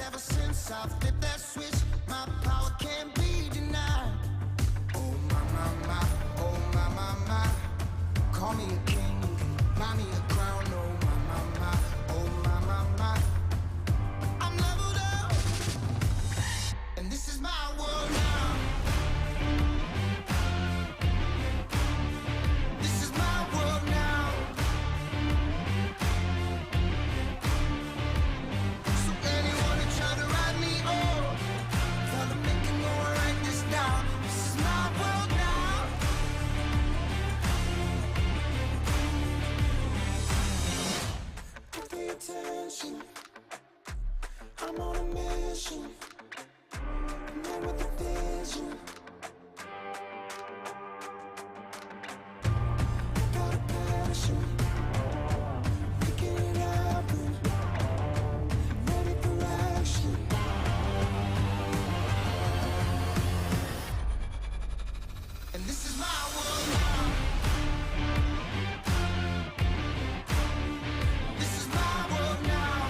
ever since I flipped that switch, my power can't be denied. Oh my, oh my. Call me a king, you can buy me a crown. Oh my. I'm leveled up, and this is my world now. This is my world now. So anyone who try to write me off, tell them they can go and write this down. This is my world now. Pay attention, I'm on a mission. I'm there with a vision. Got a passion, making it happen. Ready for action. And this is my world now. This is my world now.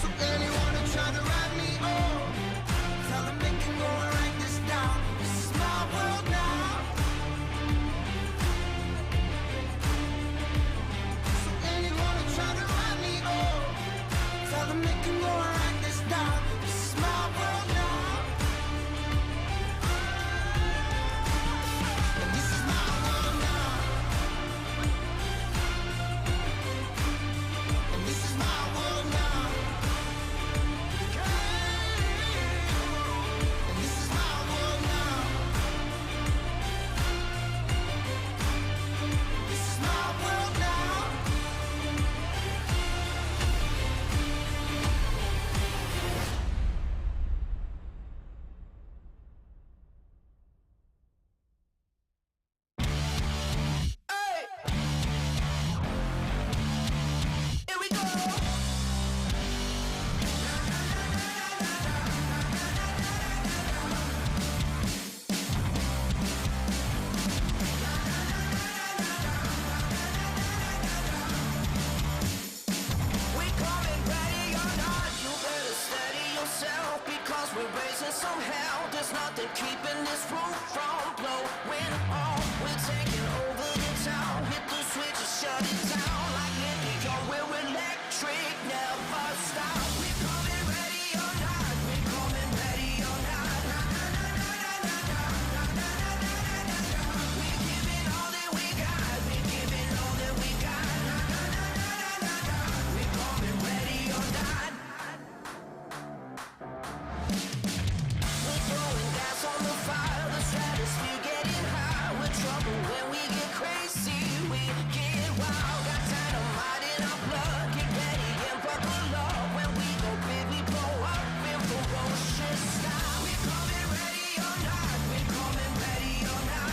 So anyone who try to write me off, tell them they can go and write this down. This is my world now. So anyone who try to write me off, tell them they can go and write this down. This is my world now. And this is my world now. And this is my world now. And this is my world now. This is my world now. Hey! Here we go! We coming ready or not, you better steady yourself, because we're raising some hell. There's nothing keeping this roof from blowing off. We're taking over the town, hit the switch and shut it down. Like Indian, we're electric, never stop. We're coming ready or not, we're coming ready or not. We're giving all that we got, we're giving all that we got. We're coming ready or not. We're throwing gas on the fire, the stratosphere getting high. We're trouble when we get crazy, we get wild. Got dynamite in our blood, get ready and buckle up. When we go big, we blow up in ferocious style. We're coming ready or not, we're coming ready or not.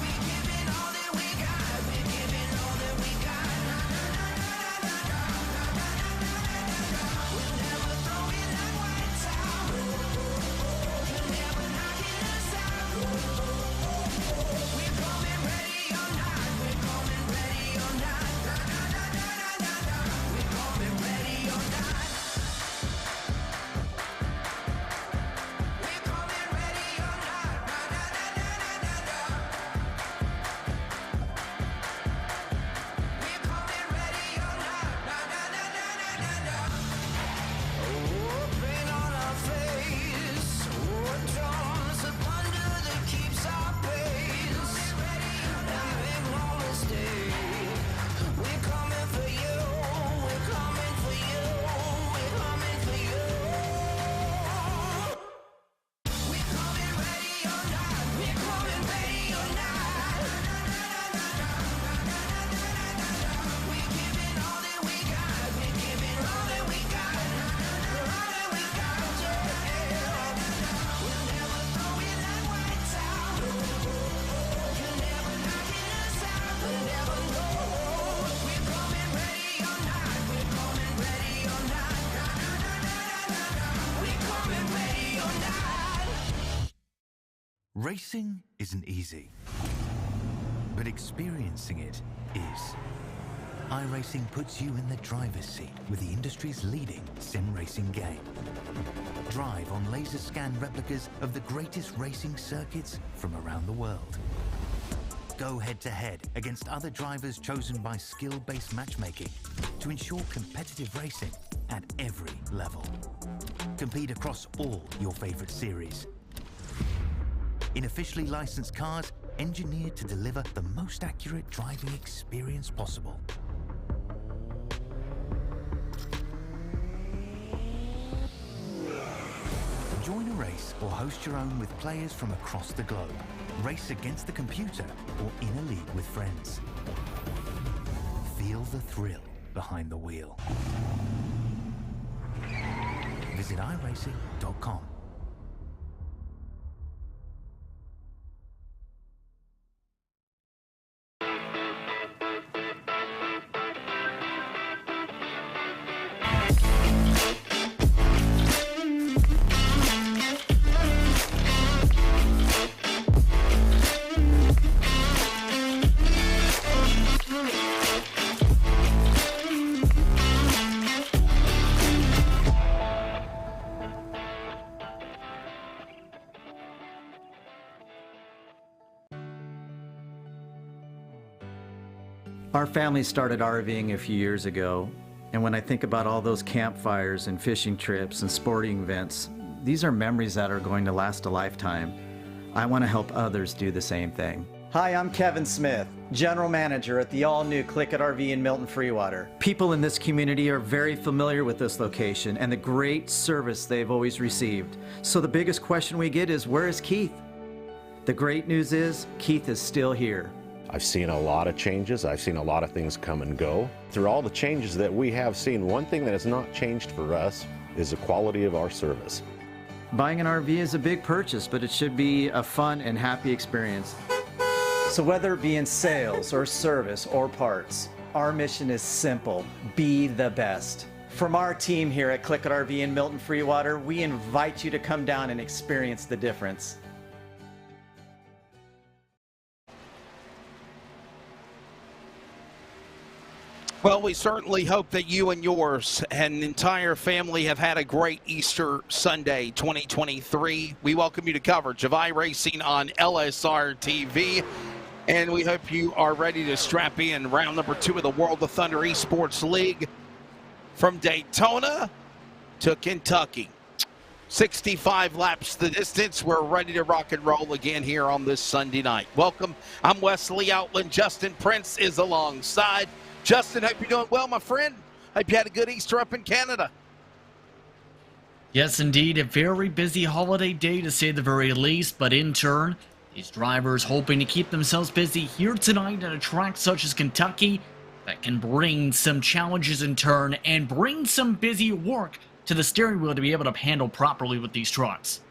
We're giving all that we got, we're giving all that we got. We'll never throw in that white towel. You're never knocking us out. We're coming ready or not, we're coming ready or not. We're coming ready or not. We're coming ready or not. We're coming ready or not. Oh, pain on our face. Oh, drums, the thunder that keeps our pace. And make no mistake, we're coming for you. We're coming for you. We're coming for you. We're coming ready or not. We're coming ready or not. We're giving all that we got. We're giving all that we got. All that we got, yeah. We'll never throw in that white towel. You're never knocking us out. We'll never know. We're coming ready or not. We're coming ready or not. We're coming ready or not. Racing isn't easy. but experiencing it is. iRacing puts you in the driver's seat with the industry's leading sim racing game. Drive on laser scan replicas of the greatest racing circuits from around the world. Go head-to-head against other drivers chosen by skill-based matchmaking to ensure competitive racing at every level. Compete across all your favorite series. In officially licensed cars, engineered to deliver the most accurate driving experience possible. Join a race or host your own with players from across the globe. Race against the computer or in a league with friends. Feel the thrill behind the wheel. Visit iRacing.com. Our family started RVing a few years ago, and when I think about all those campfires and fishing trips and sporting events, these are memories that are going to last a lifetime. I want to help others do the same thing. Hi, I'm Kevin Smith, General Manager at the all-new Click It RV in Milton Freewater. People in this community are very familiar with this location and the great service they've always received. So the biggest question we get is, where is Keith? The great news is, Keith is still here. I've seen a lot of changes. I've seen a lot of things come and go. Through all the changes that we have seen, one thing that has not changed for us is the quality of our service. Buying an RV is a big purchase, but it should be a fun and happy experience. So whether it be in sales or service or parts, our mission is simple: be the best. From our team here at Click It RV in Milton Freewater, we invite you to come down and experience the difference. Well, we certainly hope that you and yours and the entire family have had a great Easter Sunday 2023. We welcome you to coverage of iRacing on LSRTV, and we hope you are ready to strap in round number 2 of the World of Thunder eSports League from Daytona to Kentucky. 65 laps the distance. We're ready to rock and roll again here on this Sunday night. Welcome. I'm Wesley Outland. Justin Prince is alongside. Justin, hope you're doing well, my friend. Hope you had a good Easter up in Canada. Yes, indeed. A very busy holiday day, to say the very least. But in turn, these drivers hoping to keep themselves busy here tonight at a track such as Kentucky that can bring some challenges in turn and bring some busy work to the steering wheel to be able to handle properly with these trucks.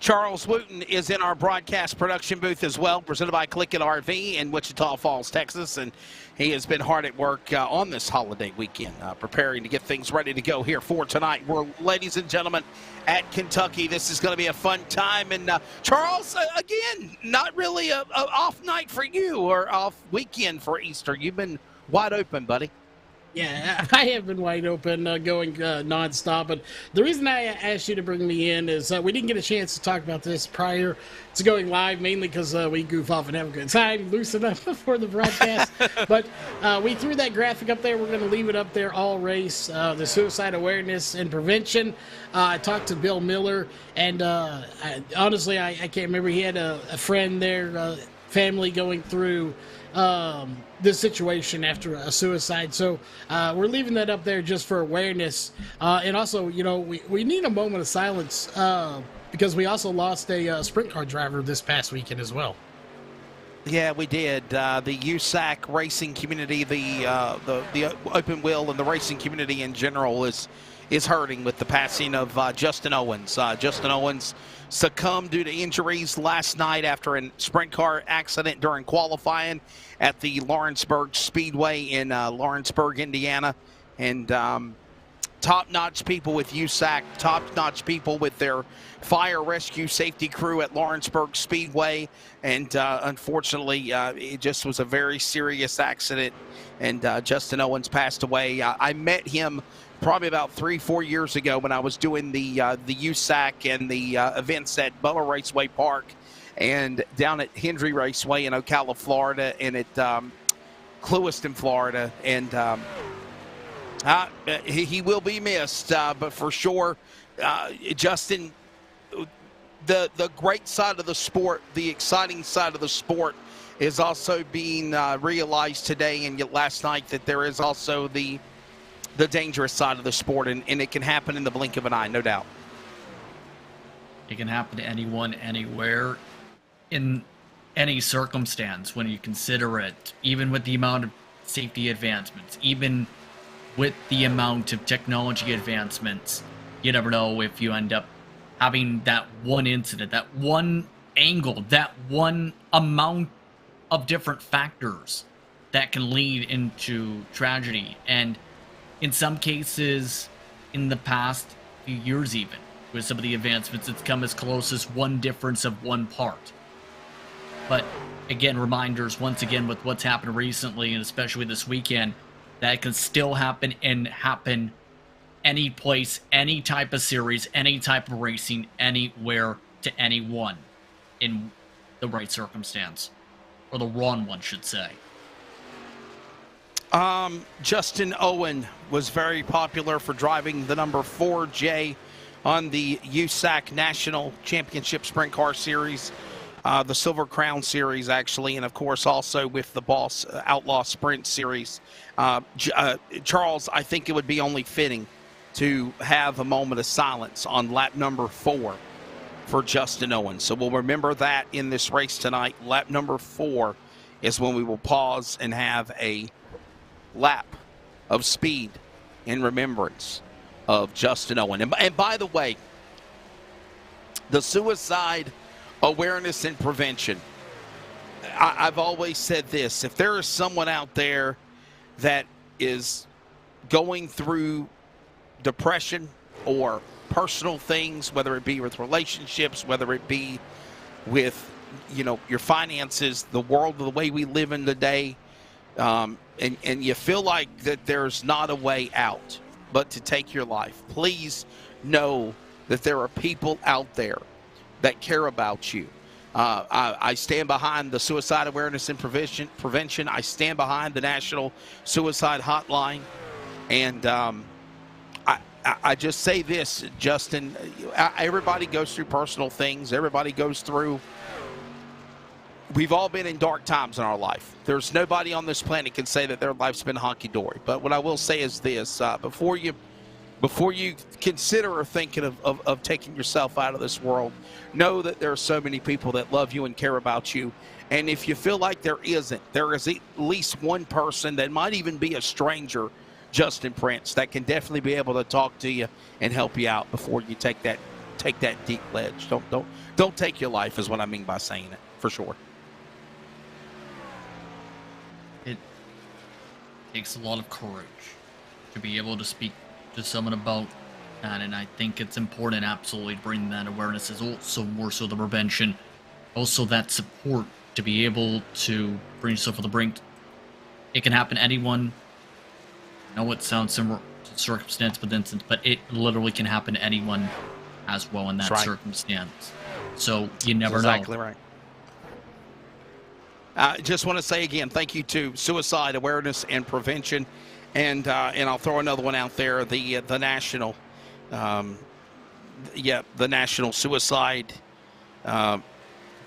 Charles Wooten is in our broadcast production booth as well, presented by Click It RV in Wichita Falls, Texas, and he has been hard at work on this holiday weekend, preparing to get things ready to go here for tonight. We're, ladies and gentlemen, at Kentucky. This is going to be a fun time, and Charles, again, not really a off night for you or off weekend for Easter. You've been wide open, buddy. Yeah, I have been wide open, going nonstop. But the reason I asked you to bring me in is we didn't get a chance to talk about this prior to going live, mainly because we goof off and have a good time, loosen up before the broadcast. But we threw that graphic up there. We're going to leave it up there all race, the suicide awareness and prevention. I talked to Bill Miller, and honestly, I can't remember. He had a friend there, family going through this situation after a suicide. So we're leaving that up there just for awareness. And also, you know, we need a moment of silence because we also lost a sprint car driver this past weekend as well. Yeah, we did. The USAC racing community, the open wheel and the racing community in general is hurting with the passing of Justin Owens. Justin Owens succumbed due to injuries last night after a sprint car accident during qualifying at the Lawrenceburg Speedway in Lawrenceburg, Indiana. And top-notch people with USAC, top-notch people with their fire rescue safety crew at Lawrenceburg Speedway, and unfortunately, it just was a very serious accident, and Justin Owens passed away. I met him probably about 3-4 years ago when I was doing the USAC and the events at Butler Raceway Park and down at Hendry Raceway in Ocala, Florida, and at Clewiston, Florida, and he will be missed, but for sure, Justin, the great side of the sport, the exciting side of the sport is also being realized today and last night, that there is also the dangerous side of the sport, and it can happen in the blink of an eye, no doubt. It can happen to anyone, anywhere, in any circumstance when you consider it, even with the amount of safety advancements, even with the amount of technology advancements. You never know if you end up having that one incident, that one angle, that one amount of different factors that can lead into tragedy. And in some cases, in the past few years even, with some of the advancements, it's come as close as one difference of one part. But again, reminders once again with what's happened recently, and especially this weekend, that can still happen, and happen any place, any type of series, any type of racing, anywhere, to anyone in the right circumstance, or the wrong one, should say. Justin Owen was very popular for driving the number 4J on the USAC National Championship Sprint Car Series, the Silver Crown Series, actually, and of course also with the Boss Outlaw Sprint Series. Charles, I think it would be only fitting to have a moment of silence on lap number 4 for Justin Owen. So we'll remember that in this race tonight. Lap number 4 is when we will pause and have a lap of speed in remembrance of Justin Owen. And by the way, the suicide awareness and prevention. I've always said this: if there is someone out there that is going through depression or personal things, whether it be with relationships, whether it be with, your finances, the world, the way we live in today, and you feel like that there's not a way out but to take your life, please know that there are people out there that care about you. I stand behind the suicide awareness and prevention. I stand behind the National Suicide Hotline. And I just say this, Justin, everybody goes through personal things. Everybody goes through, we've all been in dark times in our life. There's nobody on this planet can say that their life's been honky-dory. But what I will say is this, before you consider or thinking of taking yourself out of this world, know that there are so many people that love you and care about you. And if you feel like there isn't, there is at least one person that might even be a stranger, Justin Prince, that can definitely be able to talk to you and help you out before you take that deep ledge. Don't take your life, is what I mean by saying it, for sure. It takes a lot of courage to be able to speak to someone about that, and I think it's important absolutely to bring that awareness, is also more so the prevention, also that support to be able to bring yourself to the brink. It can happen to anyone. I know it sounds similar to circumstance with instance, but it literally can happen to anyone as well in that circumstance. So you never know. Exactly right. I just want to say again, thank you to Suicide Awareness and Prevention, and I'll throw another one out there, the national, the National Suicide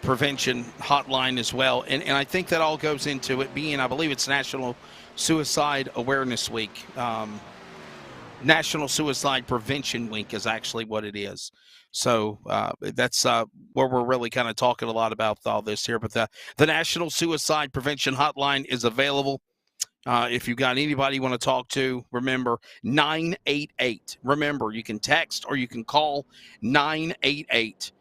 Prevention Hotline as well, and I think that all goes into it being, I believe it's National Suicide Awareness Week. National Suicide Prevention Week is actually what it is. So that's where we're really kind of talking a lot about all this here. But the National Suicide Prevention Hotline is available. If you've got anybody you want to talk to, remember 988. Remember, you can text or you can call 988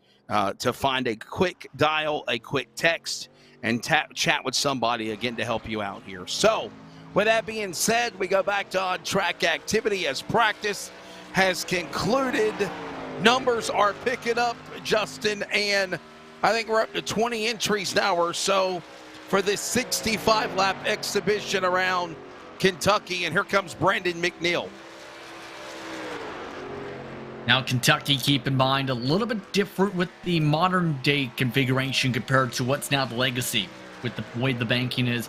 to find a quick dial, a quick text, and chat with somebody again to help you out here. So with that being said, we go back to on-track activity as practice has concluded. Numbers are picking up, Justin, and I think we're up to 20 entries now or so for this 65-lap exhibition around Kentucky. And here comes Brandon McNeil. Now, Kentucky, keep in mind, a little bit different with the modern-day configuration compared to what's now the legacy. With the way the banking is,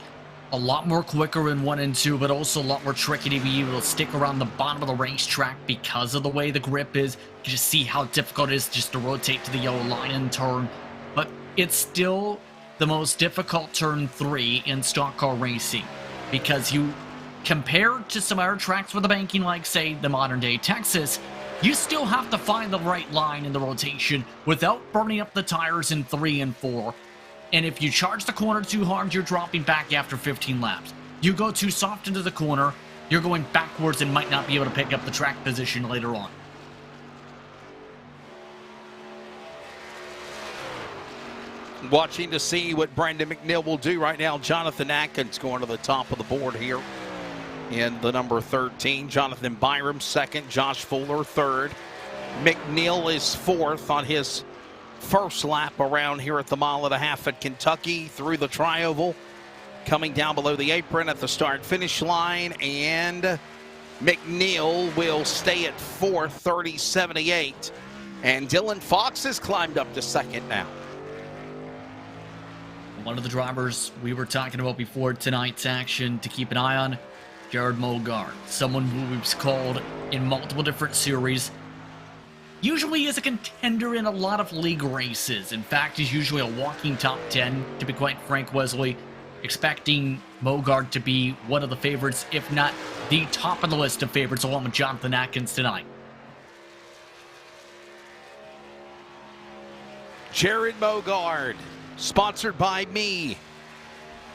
a lot more quicker in 1 and 2, but also a lot more tricky to be able to stick around the bottom of the racetrack because of the way the grip is. You just see how difficult it is just to rotate to the yellow line and turn. But it's still the most difficult turn 3 in stock car racing, because you compare to some other tracks with the banking, like, say, the modern-day Texas, you still have to find the right line in the rotation without burning up the tires in 3 and 4. And if you charge the corner too hard, you're dropping back after 15 laps. You go too soft into the corner, you're going backwards and might not be able to pick up the track position later on. Watching to see what Brandon McNeil will do right now. Jonathan Atkins going to the top of the board here in the number 13. Jonathan Byram second. Josh Fuller third. McNeil is fourth on his first lap around here at the 1.5 miles at Kentucky through the tri-oval. Coming down below the apron at the start-finish line. And McNeil will stay at fourth, 30.78. And Dylan Fox has climbed up to second now. One of the drivers we were talking about before tonight's action to keep an eye on, Jared Mogard, someone who we've called in multiple different series. Usually is a contender in a lot of league races. In fact, he's usually a walking top 10, to be quite frank, Wesley. Expecting Mogard to be one of the favorites, if not the top of the list of favorites, along with Jonathan Atkins tonight. Jared Mogard, sponsored by me.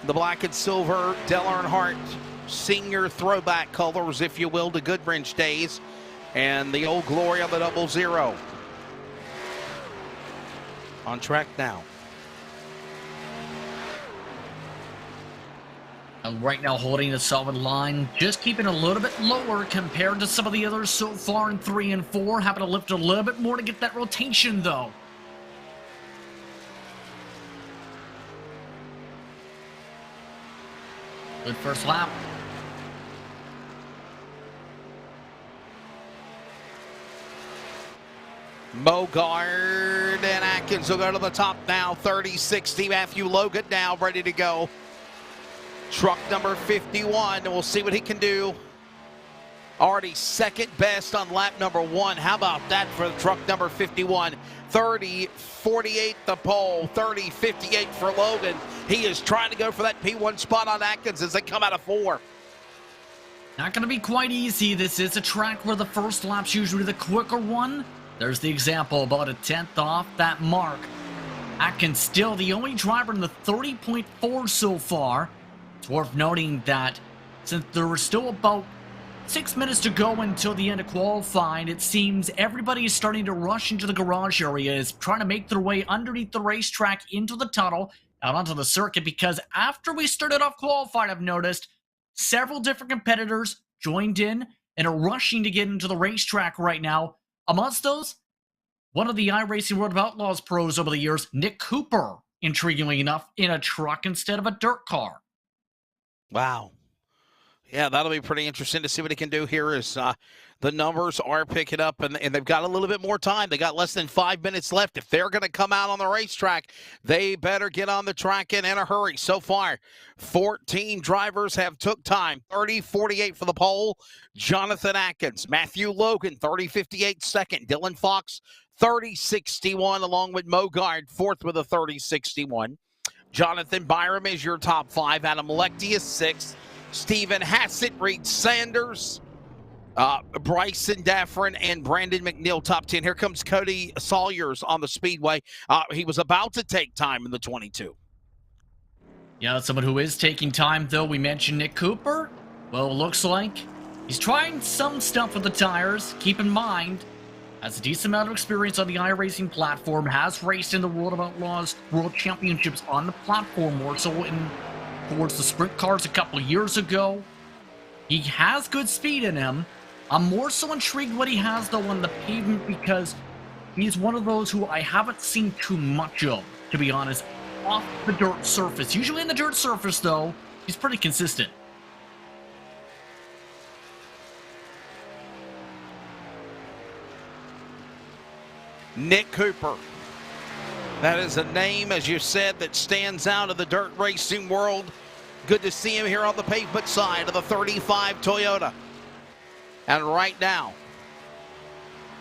The black and silver Dale Earnhardt senior throwback colors, if you will, to Goodwrench days. And the old glory of the 00. On track now. And right now holding a solid line, just keeping a little bit lower compared to some of the others so far in 3 and 4. Having to lift a little bit more to get that rotation though. Good first lap. Mogard and Atkins will go to the top now. 30-60. Matthew Logan now ready to go. Truck number 51, and we'll see what he can do. Already second best on lap number 1. How about that for the truck number 51? 30-48 the pole, 30-58 for Logan. He is trying to go for that P1 spot on Atkins as they come out of 4. Not going to be quite easy. This is a track where the first lap's usually the quicker one. There's the example, about a 10th off that mark. Atkins still the only driver in the 30.4 so far. It's worth noting that since there were still about 6 minutes to go until the end of qualifying, it seems everybody is starting to rush into the garage areas, trying to make their way underneath the racetrack into the tunnel, out onto the circuit, because after we started off qualifying, I've noticed several different competitors joined in and are rushing to get into the racetrack right now. Amongst those, one of the iRacing World of Outlaws pros over the years, Nick Cooper, intriguingly enough, in a truck instead of a dirt car. Wow. Yeah, that'll be pretty interesting to see what he can do here as the numbers are picking up, and they've got a little bit more time. They got less than 5 minutes left. If they're going to come out on the racetrack, they better get on the track in a hurry. So far, 14 drivers have took time. 30-48 for the pole. Jonathan Atkins, Matthew Logan, 30-58 second. Dylan Fox, 30-61, along with Mogard, fourth with a 30-61. Jonathan Byram is your top 5. Adam Lectie is 6th. Stephen Hassett, Reed Sanders, Bryson Daffrin, and Brandon McNeil, top 10. Here comes Cody Sawyers on the speedway. He was about to take time in the 22. Yeah, that's someone who is taking time, though. We mentioned Nick Cooper. Well, it looks like he's trying some stuff with the tires. Keep in mind, has a decent amount of experience on the iRacing platform, has raced in the World of Outlaws World Championships on the platform, more so towards the sprint cars a couple of years ago. He has good speed in him, I'm more so intrigued what he has, though, on the pavement, because he's one of those who I haven't seen too much of, to be honest, off the dirt surface. Usually in the dirt surface, though, he's pretty consistent. Nick Cooper. That is a name, as you said, that stands out of the dirt racing world. Good to see him here on the pavement side of the 35 Toyota. And right now,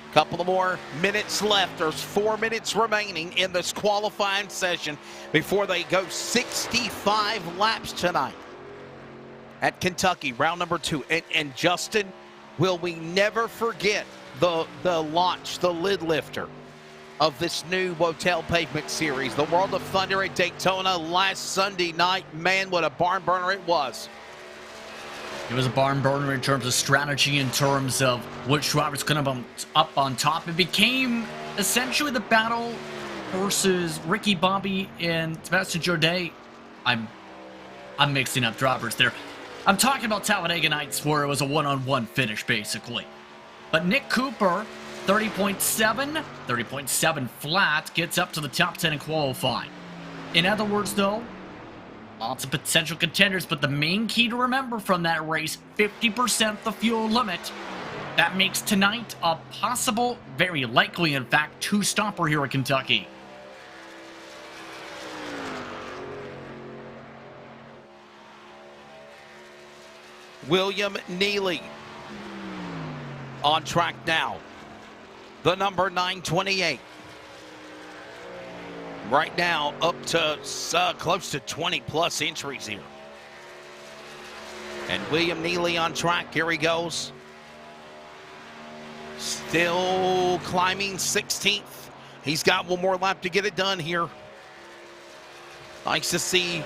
a couple of more minutes left. There's 4 minutes remaining in this qualifying session before they go 65 laps tonight at Kentucky, round number 2. And Justin, will we never forget the launch, the lid lifter of this new Wotel Pavement Series, the World of Thunder at Daytona last Sunday night. Man, what a barn burner it was. It was a barn burner in terms of strategy, in terms of which driver's going to be up on top. It became essentially the battle versus Ricky Bobby and Sebastian Jourdain. I'm mixing up drivers there. I'm talking about Talladega Nights, where it was a one-on-one finish, basically. But Nick Cooper, 30.7 flat, gets up to the top 10 in qualifying. In other words, though, lots of potential contenders, but the main key to remember from that race, 50% the fuel limit. That makes tonight a possible, very likely, in fact, two-stopper here at Kentucky. William Neely on track now. The number 928. Right now, up to close to 20-plus entries here. And William Neely on track. Here he goes. Still climbing 16th. He's got one more lap to get it done here. Nice to see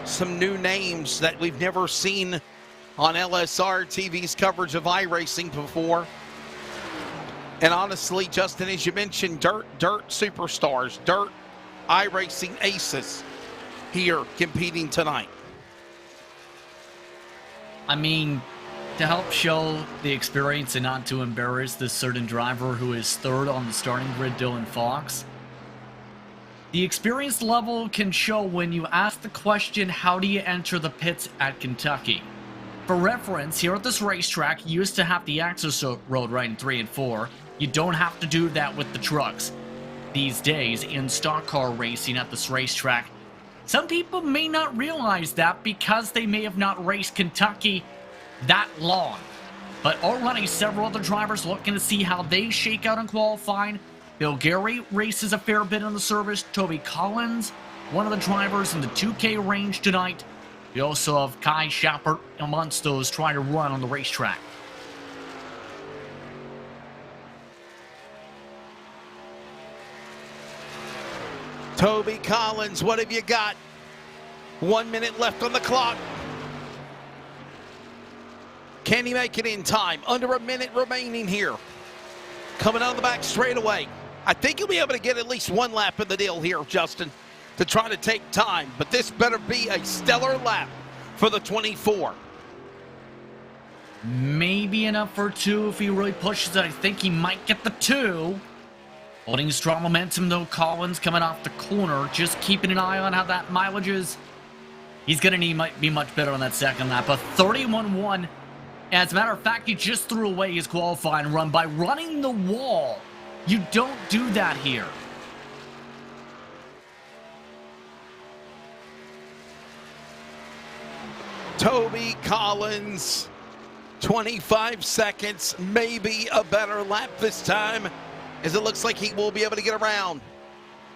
some new names that we've never seen on LSRTV's coverage of iRacing before. And honestly, Justin, as you mentioned, dirt superstars, dirt iRacing aces here competing tonight. I mean, to help show the experience and not to embarrass this certain driver who is third on the starting grid, Dylan Fox, the experience level can show when you ask the question, how do you enter the pits at Kentucky? For reference, here at this racetrack, you used to have the access road right in 3 and 4. You don't have to do that with the trucks. These days, in stock car racing at this racetrack, some people may not realize that because they may have not raced Kentucky that long. But already several other drivers looking to see how they shake out in qualifying. Bill Gary races a fair bit on the service. Toby Collins, one of the drivers in the 2K range tonight. We also have Kai Schappert amongst those trying to run on the racetrack. Toby Collins, what have you got? 1 minute left on the clock. Can he make it in time? Under a minute remaining here. Coming out of the back straight away. I think he'll be able to get at least one lap in the deal here, Justin, to try to take time. But this better be a stellar lap for the 24. Maybe enough for 2 if he really pushes it. I think he might get the 2. Holding strong momentum, though, Collins coming off the corner. Just keeping an eye on how that mileage is. He's going to be much better on that second lap. A 31-1. As a matter of fact, he just threw away his qualifying run by running the wall. You don't do that here. Toby Collins, 25 seconds, maybe a better lap this time, as it looks like he will be able to get around.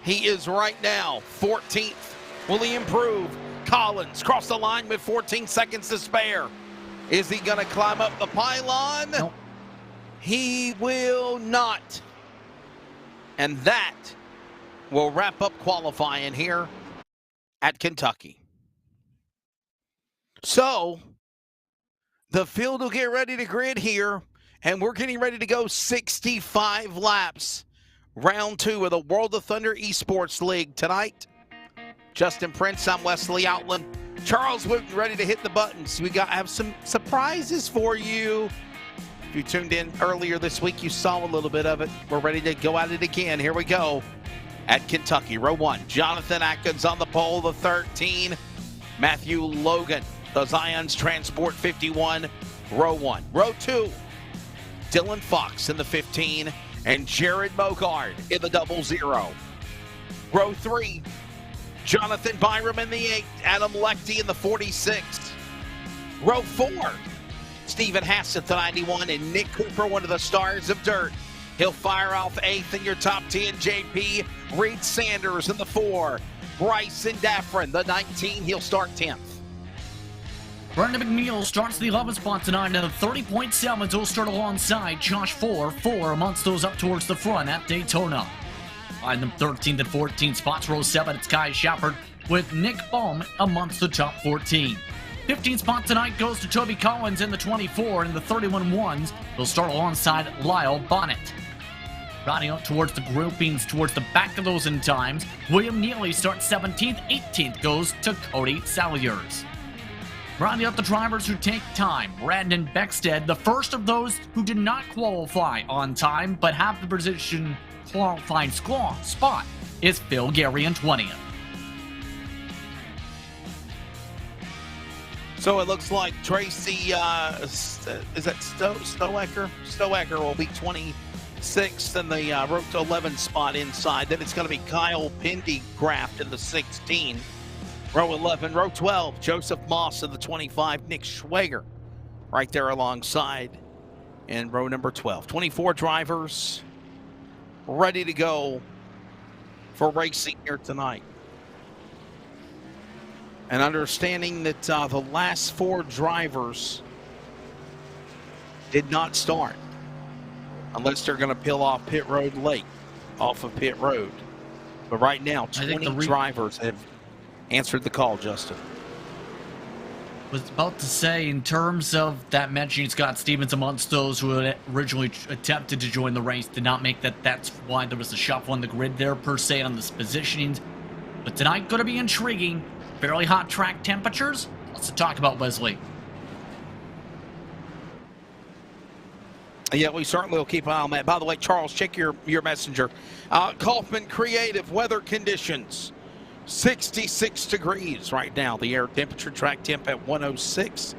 He is right now 14th. Will he improve? Collins crossed the line with 14 seconds to spare. Is he going to climb up the pylon? Nope. He will not. And that will wrap up qualifying here at Kentucky. So, the field will get ready to grid here, and we're getting ready to go 65 laps. Round 2 of the World of Thunder eSports League tonight. Justin Prince, I'm Wesley Outland. Charles Wooten ready to hit the buttons. We have some surprises for you If you tuned in earlier this week, you saw a little bit of it. We're ready to go at it again. Here we go at Kentucky. Row 1, Jonathan Atkins on the pole, the 13. Matthew Logan, the Zions Transport 51, row 1. Row 2, Dylan Fox in the 15 and Jared Mogard in the 00. Row 3, Jonathan Byram in the 8, Adam Lechty in the 46. Row 4, Stephen Hassett, the 91, and Nick Cooper, one of the stars of dirt. He'll fire off 8th in your top 10. JP Reed Sanders in the 4. Bryson Daffrin, the 19, he'll start 10th. Brandon McNeil starts the 11th spot tonight, and the 30.7s will start alongside Josh 4 amongst those up towards the front at Daytona. On the 13th and 14th spots, row 7, it's Kai Shepard with Nick Baum amongst the top 14. 15th spot tonight goes to Toby Collins in the 24, and the 31-1s will start alongside Lyle Bonnet. Riding up towards the groupings towards the back of those in times, William Neely starts 17th, 18th goes to Cody Salyers. Rounding up the drivers who take time, Brandon Beckstead, the first of those who did not qualify on time but have the position qualifying spot, is Phil Gary in 20th. So it looks like Tracy, is that Stoecker? Stoecker will be 26th in the row to 11 spot inside. Then it's going to be Kyle Pendygraft in the 16. Row 11, row 12, Joseph Moss in the 25, Nick Schwager right there alongside in row number 12. 24 drivers ready to go for racing here tonight. And understanding that the last 4 drivers did not start unless they're going to peel off pit road late, off of pit road. But right now, 20 drivers have answered the call, Justin. Was about to say, in terms of that mentioning Scott Stevens amongst those who had originally attempted to join the race, did not make that. That's why there was a shuffle on the grid there, per se, on this positioning. But tonight, going to be intriguing. Fairly hot track temperatures. Lots to talk about, Wesley. Yeah, we certainly will keep an eye on that. By the way, Charles, check your messenger. Kaufman Creative weather conditions. 66 degrees right now. The air temperature, track temp at 106.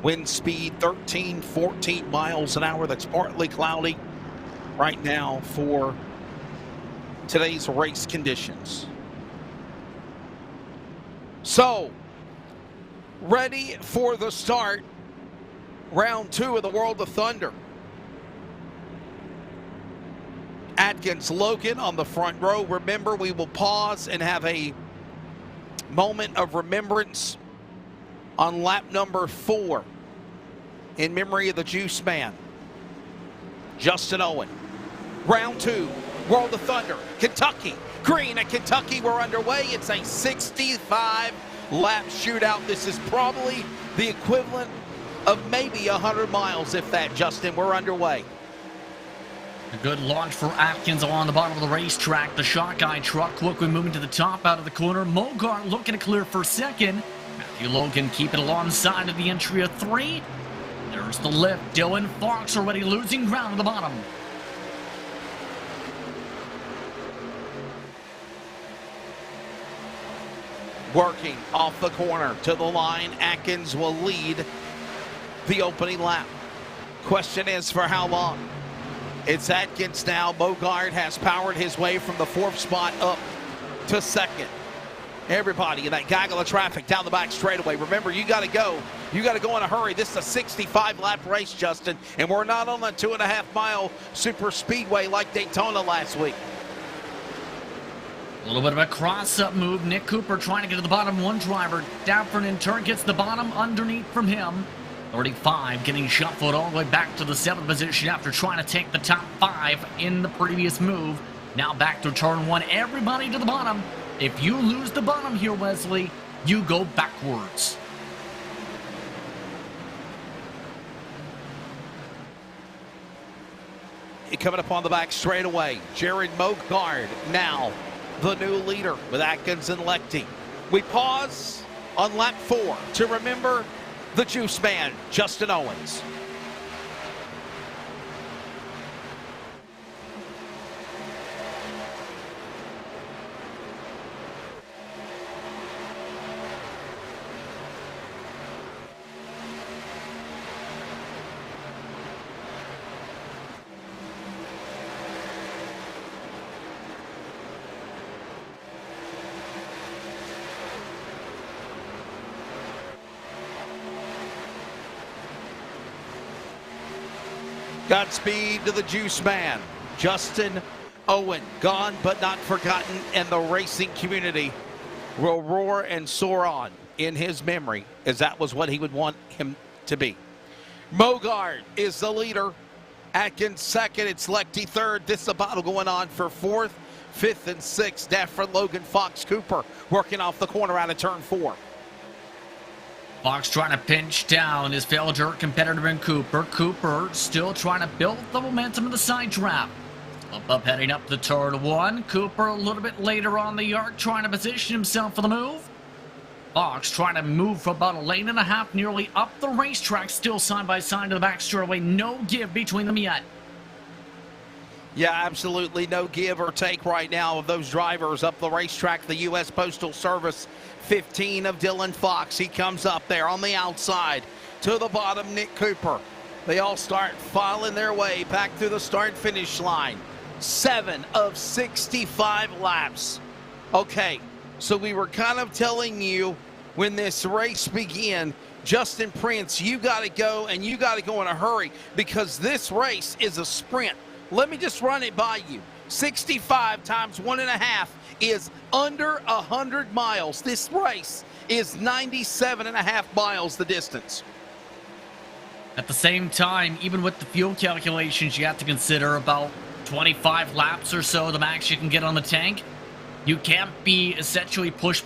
Wind speed 13, 14 miles an hour. That's partly cloudy right now for today's race conditions. So, ready for the start. Round 2 of the World of Thunder. Atkins Logan on the front row. Remember, we will pause and have a moment of remembrance on lap number 4 in memory of the Juice Man, Justin Owen. Round 2, World of Thunder, Kentucky. Green at Kentucky, we're underway. It's a 65 lap shootout. This is probably the equivalent of maybe 100 miles, if that, Justin. We're underway. A good launch for Atkins along the bottom of the racetrack. The Shotgun truck quickly moving to the top out of the corner. Mogart looking to clear for second. Matthew Logan keeping alongside of the entry of 3. There's the lift. Dylan Fox already losing ground at the bottom. Working off the corner to the line. Atkins will lead the opening lap. Question is, for how long? It's Atkins now. Mogard has powered his way from the 4th spot up to 2nd. Everybody in that gaggle of traffic down the back straightaway. Remember, you got to go. You got to go in a hurry. This is a 65-lap race, Justin, and we're not on the 2.5-mile super speedway like Daytona last week. A little bit of a cross-up move. Nick Cooper trying to get to the bottom. One driver. Daffern in turn gets the bottom underneath from him. 35 getting shuffled all the way back to the 7th position after trying to take the top 5 in the previous move. Now back to turn 1. Everybody to the bottom. If you lose the bottom here, Wesley, you go backwards. Coming up on the back straightaway, Jared Mogard now the new leader with Atkins and Lechty. We pause on lap 4 to remember the Juice Man, Justin Owens. Godspeed to the juice man, Justin Owen. Gone but not forgotten, and the racing community will roar and soar on in his memory, as that was what he would want him to be. Mogard is the leader. Atkins second. It's Lecty third. This is a battle going on for fourth, fifth, and sixth. Daffron, Logan, Fox, Cooper working off the corner out of turn 4. Fox trying to pinch down his failed dirt competitor in Cooper. Cooper still trying to build the momentum of the side trap. Up heading up to turn 1. Cooper a little bit later on the arc trying to position himself for the move. Fox trying to move for about a lane and a half nearly up the racetrack, still side by side to the back straightaway. No give between them yet. Yeah, absolutely no give or take right now of those drivers up the racetrack. The U.S. Postal Service 15 of Dylan Fox. He comes up there on the outside to the bottom, Nick Cooper. They all start filing their way back through the start-finish line. 7 of 65 laps. Okay, so we were kind of telling you when this race began, Justin Prince, you got to go, and you got to go in a hurry, because this race is a sprint. Let me just run it by you. 65 times 1.5 is under 100 miles. This race is 97.5 miles the distance. At the same time, even with the fuel calculations, you have to consider about 25 laps or so, the max you can get on the tank. You can't be essentially push.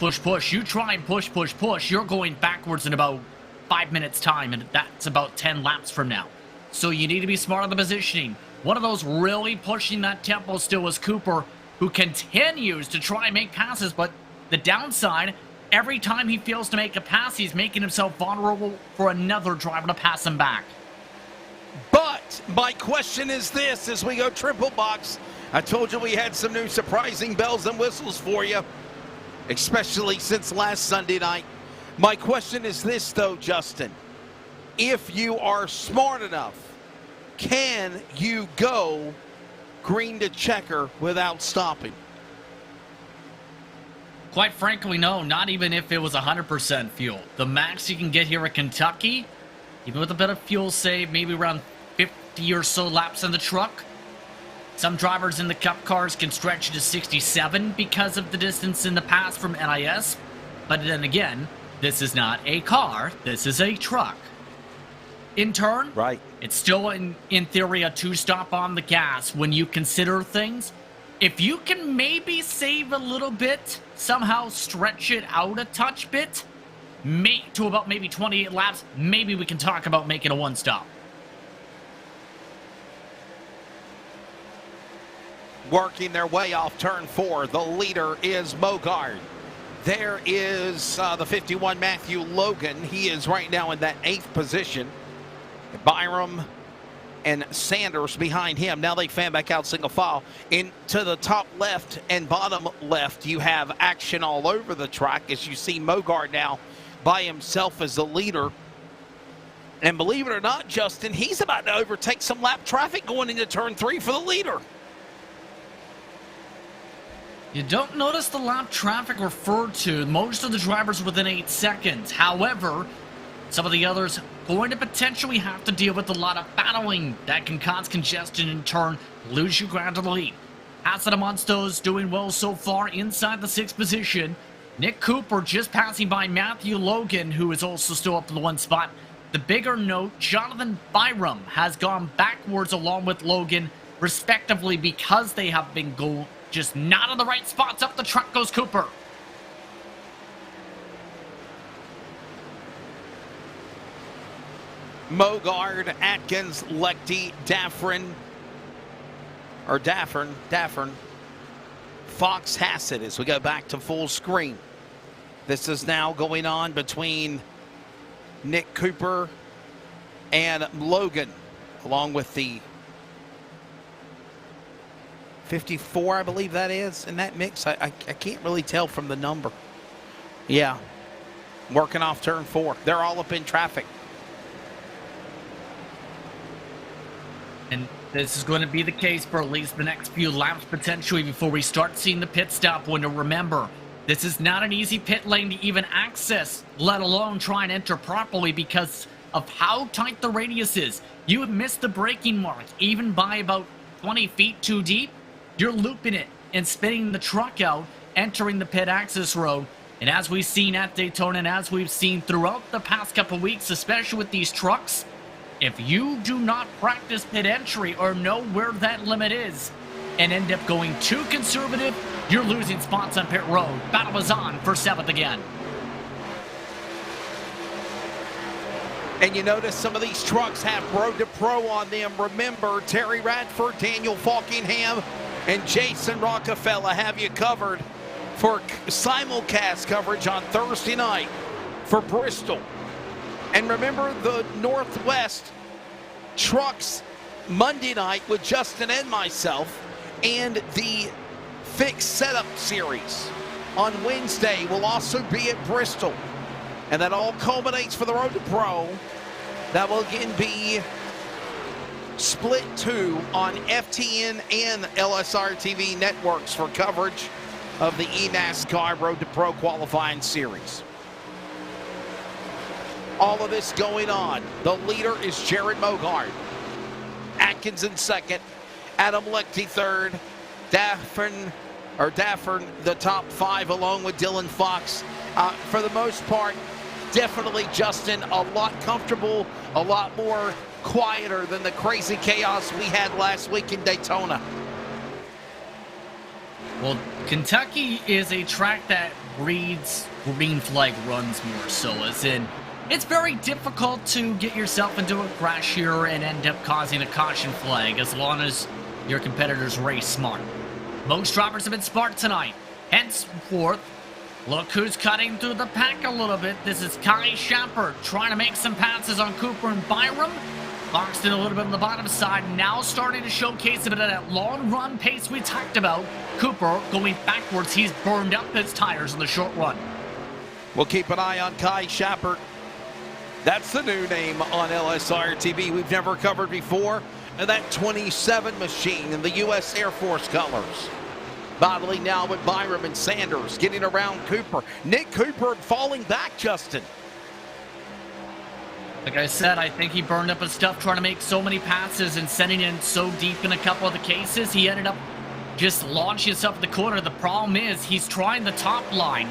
You try and push, you're going backwards in about 5 minutes time, and that's about 10 laps from now. So you need to be smart on the positioning. One of those really pushing that tempo still was Cooper, who continues to try and make passes, but the downside, every time he fails to make a pass, he's making himself vulnerable for another driver to pass him back. But my question is this, as we go triple box, I told you we had some new surprising bells and whistles for you, especially since last Sunday night. My question is this, though, Justin. If you are smart enough, can you go green to checker without stopping? Quite frankly, no, not even if it was 100% fuel. The max you can get here at Kentucky, even with a bit of fuel save, maybe around 50 or so laps in the truck. Some drivers in the Cup cars can stretch to 67 because of the distance in the past from NIS. But then again, this is not a car, this is a truck. In turn, right, it's still in theory a 2-stop on the gas when you consider things. If you can maybe save a little bit, somehow stretch it out a touch bit, to about maybe 28 laps, maybe we can talk about making a 1-stop. Working their way off turn 4, the leader is Mogard. There is the 51 Matthew Logan. He is right now in that 8th position. Byram and Sanders behind him. Now they fan back out single file. Into the top left and bottom left, you have action all over the track as you see Mogard now by himself as the leader. And believe it or not, Justin, he's about to overtake some lap traffic going into turn 3 for the leader. You don't notice the lap traffic referred to. Most of the drivers within 8 seconds. However, some of the others going to potentially have to deal with a lot of battling that can cause congestion, in turn lose you ground to the lead. Hasan Amonsto's doing well so far inside the 6th position. Nick Cooper just passing by Matthew Logan, who is also still up in the 1 spot. The bigger note, Jonathan Byram has gone backwards along with Logan, respectively, because they have been just not in the right spots. Up the truck goes Cooper. Mogard, Atkins, Lecty, Daffron, Fox, Hassett as we go back to full screen. This is now going on between Nick Cooper and Logan, along with the 54, I believe that is, in that mix. I can't really tell from the number. Yeah, working off turn 4. They're all up in traffic. And this is going to be the case for at least the next few laps potentially before we start seeing the pit stop window. Remember, this is not an easy pit lane to even access, let alone try and enter properly, because of how tight the radius is. You have missed the braking mark, even by about 20 feet too deep. You're looping it and spinning the truck out, entering the pit access road. And as we've seen at Daytona, and as we've seen throughout the past couple weeks, especially with these trucks, if you do not practice pit entry or know where that limit is and end up going too conservative, you're losing spots on pit road. Battle is on for 7th again. And you notice some of these trucks have Road to Pro on them. Remember, Terry Radford, Daniel Falkingham, and Jason Rockefeller have you covered for simulcast coverage on Thursday night for Bristol. And remember the Northwest trucks Monday night with Justin and myself, and the fixed setup series on Wednesday will also be at Bristol. And that all culminates for the Road to Pro. That will again be split 2 on FTN and LSRTV networks for coverage of the eNASCAR Road to Pro qualifying series. All of this going on. The leader is Jared Mogard. Atkins in second. Adam Lichty third. Daffern, the top 5 along with Dylan Fox. For the most part, definitely Justin, a lot comfortable, a lot more quieter than the crazy chaos we had last week in Daytona. Well, Kentucky is a track that breeds green flag runs more so, as in, it's very difficult to get yourself into a crash here and end up causing a caution flag as long as your competitors race smart. Most drivers have been smart tonight. Henceforth, look who's cutting through the pack a little bit. This is Kai Shepard trying to make some passes on Cooper and Byram. Boxed in a little bit on the bottom side, now starting to showcase a bit of that long run pace we talked about. Cooper going backwards, he's burned up his tires in the short run. We'll keep an eye on Kai Shepard. That's the new name on LSRTV we've never covered before. And that 27 machine in the U.S. Air Force colors. Battling now with Byram and Sanders, getting around Cooper. Nick Cooper falling back, Justin. Like I said, I think he burned up his stuff trying to make so many passes and sending in so deep in a couple of the cases. He ended up just launching himself in the corner. The problem is he's trying the top line.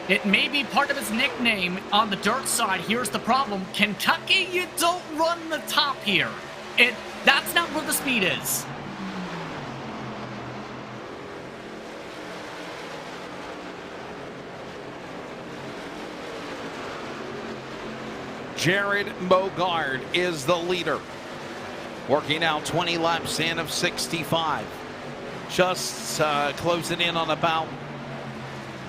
It may be part of his nickname on the dirt side. Here's the problem. Kentucky, you don't run the top here. That's not where the speed is. Jared Mogard is the leader. Working out 20 laps in of 65. Just closing in on about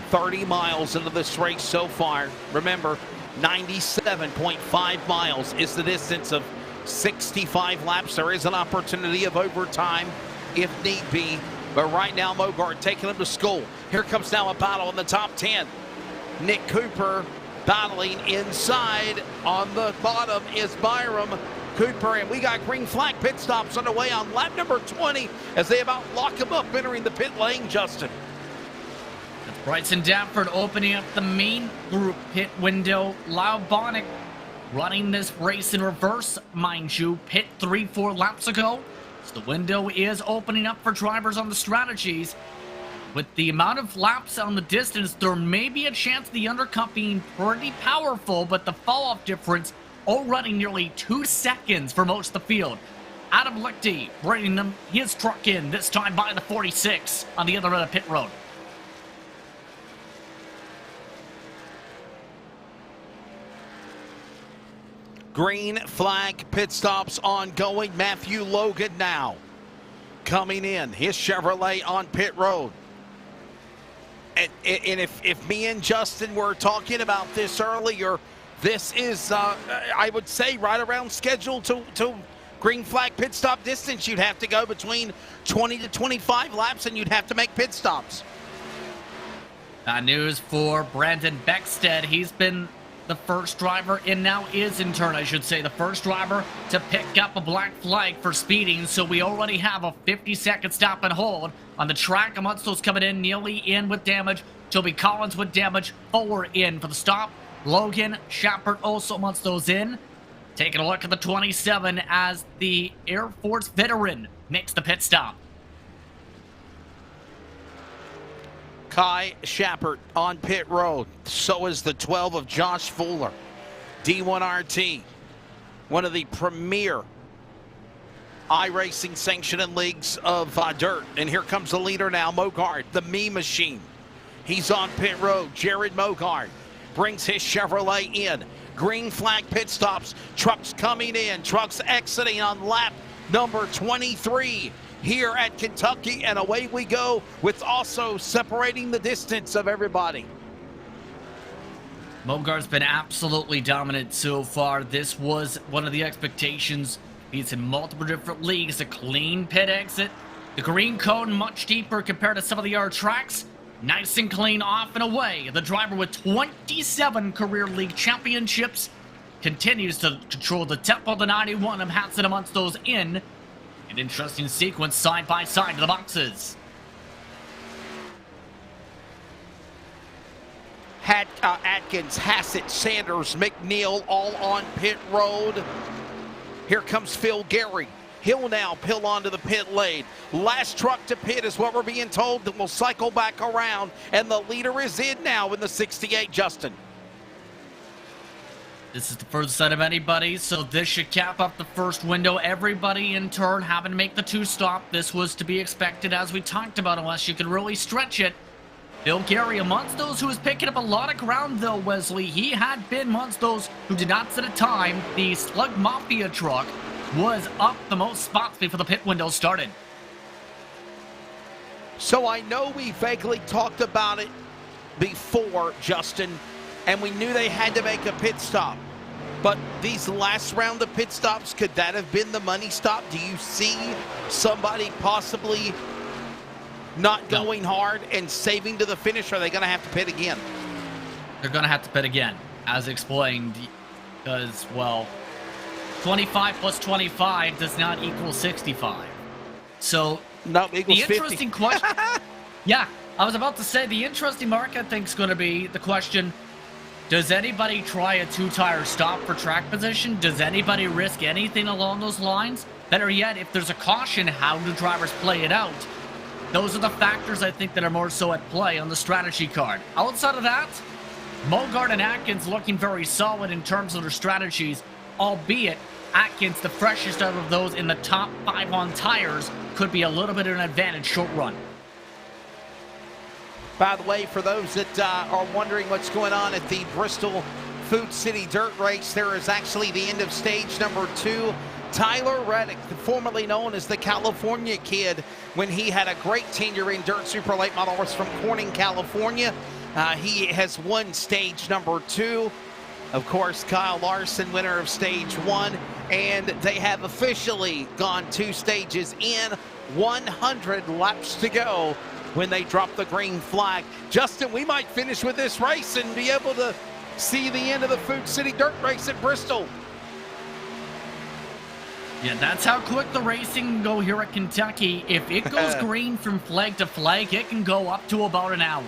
30 miles into this race so far. Remember, 97.5 miles is the distance of 65 laps. There is an opportunity of overtime if need be. But right now, Mogard taking him to school. Here comes now a battle in the top 10. Nick Cooper battling inside. On the bottom is Byram. Cooper, and we got green flag pit stops underway on lap number 20 as they about lock him up entering the pit lane, Justin. Bryson Dafford opening up the main group pit window. Lau Bonnick running this race in reverse, mind you, pit 3-4 laps ago. So the window is opening up for drivers on the strategies. With the amount of laps on the distance, there may be a chance of the undercut being pretty powerful, but the fall-off difference already nearly 2 seconds for most of the field. Adam Lichty bringing them his truck in, this time by the 46 on the other end of the pit road. Green flag pit stops ongoing. Matthew Logan now coming in. His Chevrolet on pit road. And if me and Justin were talking about this earlier, this is, I would say, right around schedule to green flag pit stop distance. You'd have to go between 20 to 25 laps, and you'd have to make pit stops. Bad news for Brandon Beckstead. He's been the first driver, and now is in turn, I should say, the first driver to pick up a black flag for speeding. So we already have a 50-second stop and hold on the track. Amonsto's coming in, Neely in with damage. Toby Collins with damage. 4 in for the stop. Logan Shepard also amongst those in. Taking a look at the 27 as the Air Force veteran makes the pit stop. Kai Shepard on pit road. So is the 12 of Josh Fuller. D1RT, one of the premier iRacing sanctioning leagues of dirt. And here comes the leader now, Mogard, the Me Machine. He's on pit road. Jared Mogard brings his Chevrolet in. Green flag pit stops. Trucks coming in. Trucks exiting on lap number 23 here at Kentucky. And away we go with also separating the distance of everybody. Mogard's been absolutely dominant so far. This was one of the expectations. He's in multiple different leagues. A clean pit exit. The green cone much deeper compared to some of the other tracks. Nice and clean, off and away. The driver with 27 career league championships continues to control the tempo of the 91 and Hansen amongst those in. An interesting sequence side by side to the boxes. Atkins, Hassett, Sanders, McNeil all on pit road. Here comes Phil Gary. He'll now peel onto the pit lane. Last truck to pit is what we're being told. That will cycle back around. And the leader is in now in the 68, Justin. This is the first set of anybody, so this should cap up the first window. Everybody in turn having to make the two stop. This was to be expected, as we talked about, unless you could really stretch it. Phil Gary amongst those who was picking up a lot of ground, though, Wesley. He had been amongst those who did not set a time. The Slug Mafia truck was up the most spots before the pit window started. So I know we vaguely talked about it before, Justin, and we knew they had to make a pit stop. But these last round of pit stops, could that have been the money stop? Do you see somebody possibly not going hard and saving to the finish? Or are they going to have to pit again? They're going to have to pit again, as explained, because, well, 25 plus 25 does not equal 65. So, no, equals the interesting 50. question... Yeah, I was about to say, the interesting mark, I think, is going to be the question, does anybody try a two-tire stop for track position? Does anybody risk anything along those lines? Better yet, if there's a caution, how do drivers play it out? Those are the factors, I think, that are more so at play on the strategy card. Outside of that, Mogard and Atkins looking very solid in terms of their strategies, albeit Atkins, the freshest out of those in the top 5 on tires, could be a little bit of an advantage short run. By the way, for those that are wondering what's going on at the Bristol Food City Dirt Race, there is actually the end of stage number 2. Tyler Reddick, formerly known as the California Kid, when he had a great tenure in Dirt Super Late Model Race from Corning, California. He has won stage number 2. Of course, Kyle Larson, winner of stage 1, and they have officially gone 2 stages in, 100 laps to go when they drop the green flag. Justin, we might finish with this race and be able to see the end of the Food City Dirt Race at Bristol. Yeah, that's how quick the racing can go here at Kentucky. If it goes green from flag to flag, it can go up to about an hour.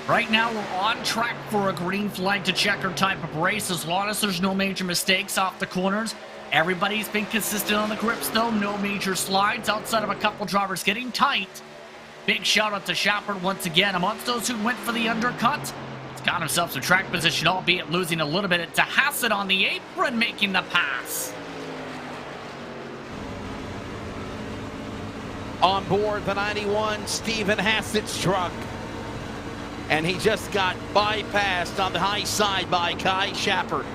Right now, we're on track for a green flag to checker type of race, as long as there's no major mistakes off the corners. Everybody's been consistent on the grips, though. No major slides outside of a couple drivers getting tight. Big shout out to Shepard once again. Amongst those who went for the undercut, he's got himself some track position, albeit losing a little bit to Hassett on the apron, making the pass. On board the 91, Stephen Hassett's truck. And he just got bypassed on the high side by Kai Shepard.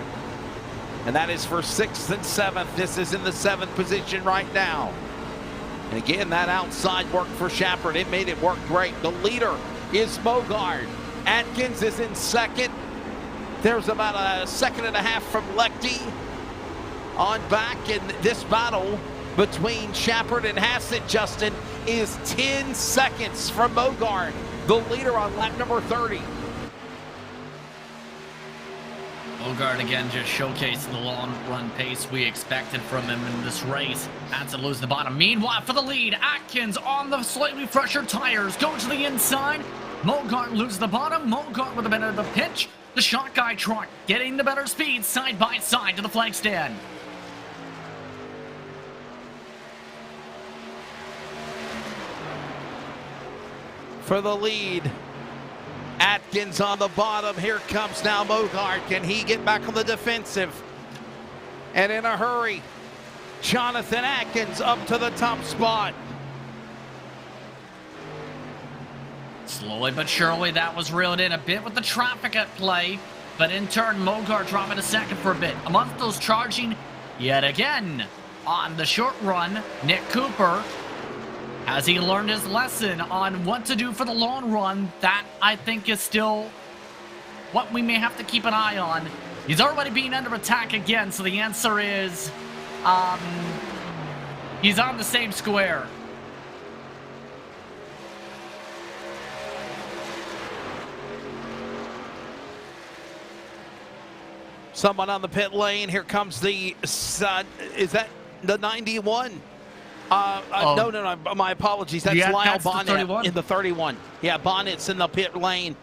And that is for 6th and 7th. This is in the 7th position right now. And again, that outside worked for Shepard. It made it work great. The leader is Mogard. Atkins is in 2nd. There's about a 1.5 seconds from Lechty on back. And this battle between Shepard and Hassett, Justin, is 10 seconds from Mogard, the leader on lap number 30. Mogard again just showcasing the long run pace we expected from him in this race. Had to lose the bottom. Meanwhile, for the lead, Atkins on the slightly fresher tires, going to the inside. Mogard loses the bottom. Mogard with a bit of the pitch. The shot guy truck getting the better speed side by side to the flag stand. For the lead, Atkins on the bottom. Here comes now Mogart. Can he get back on the defensive? And in a hurry, Jonathan Atkins up to the top spot. Slowly but surely, that was reeled in a bit with the traffic at play. But in turn, Mogart dropping a second for a bit. Amongst those charging yet again on the short run, Nick Cooper. Has he learned his lesson on what to do for the long run? That, I think, is still what we may have to keep an eye on. He's already being under attack again, so the answer is, he's on the same square. Someone on the pit lane. Here comes the, is that the 91? No, my apologies. That's Lyle Bonnet in the 31. Yeah, Bonnet's in the pit lane.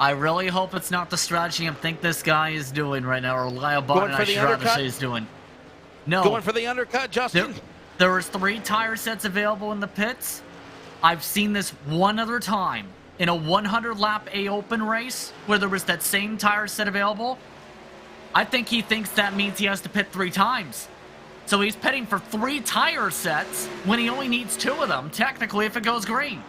I really hope it's not the strategy I think this guy is doing right now, or Lyle Bonnet, I should rather say, is doing. No. Going for the undercut, Justin? There was 3 tire sets available in the pits. I've seen this one other time in a 100-lap A-Open race where there was that same tire set available. I think he thinks that means he has to pit 3 times. So he's pitting for 3 tire sets when he only needs 2 of them, technically, if it goes green.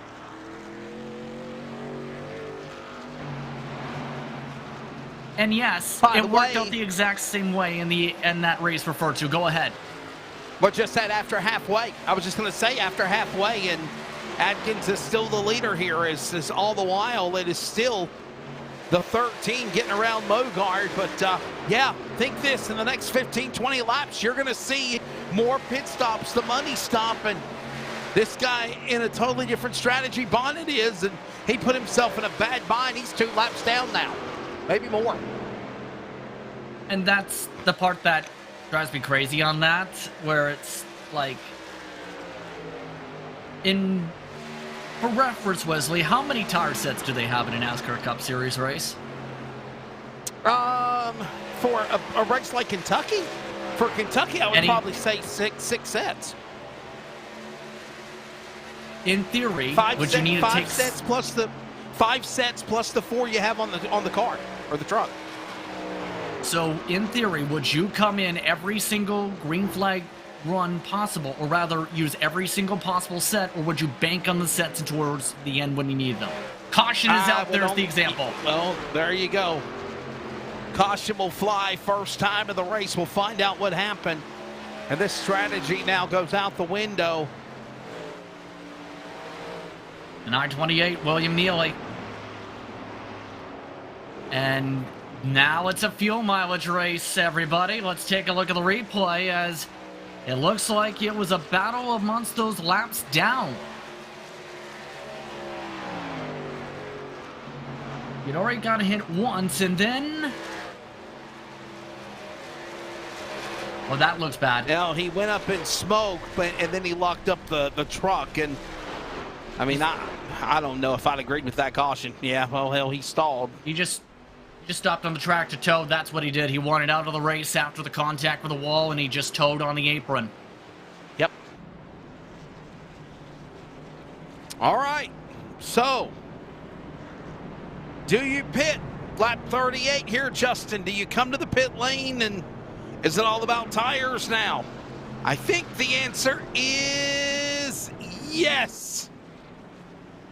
And yes, it worked out the exact same way in that race referred to. Go ahead. But just said after halfway. I was just going to say after halfway, and Atkins is still the leader here. Is all the while it is still the 13 getting around Mogart. But yeah, think this, in the next 15, 20 laps, you're going to see more pit stops, the money stop, and this guy in a totally different strategy. Bonnet is, and he put himself in a bad bind. He's 2 laps down now, maybe more. And that's the part that drives me crazy on that, where it's like, for reference, Wesley, how many tire sets do they have in a NASCAR Cup Series race? For a race like Kentucky? For Kentucky, I would probably say six sets. In theory, would you need to take 5 sets plus the 5 sets plus the 4 you have on the car or the truck? So, in theory, would you come in every single green flag run possible, or rather use every single possible set, or would you bank on the sets towards the end when you need them? Caution is out. There's the example. Well, there you go. Caution will fly first time of the race. We'll find out what happened. And this strategy now goes out the window. The 928, William Neely. And now it's a fuel mileage race, everybody. Let's take a look at the replay, as it looks like it was a battle amongst those laps down. You'd already got a hit once, and then... Oh, that looks bad. Now, he went up in smoke, and then he locked up the truck. And, I mean, I don't know if I'd agreed with that caution. Yeah, well, hell, he stalled. He just stopped on the track to tow. That's what he did. He wanted out of the race after the contact with the wall, and he just towed on the apron. Yep. All right. So, do you pit lap 38 here, Justin? Do you come to the pit lane, and is it all about tires now? I think the answer is yes.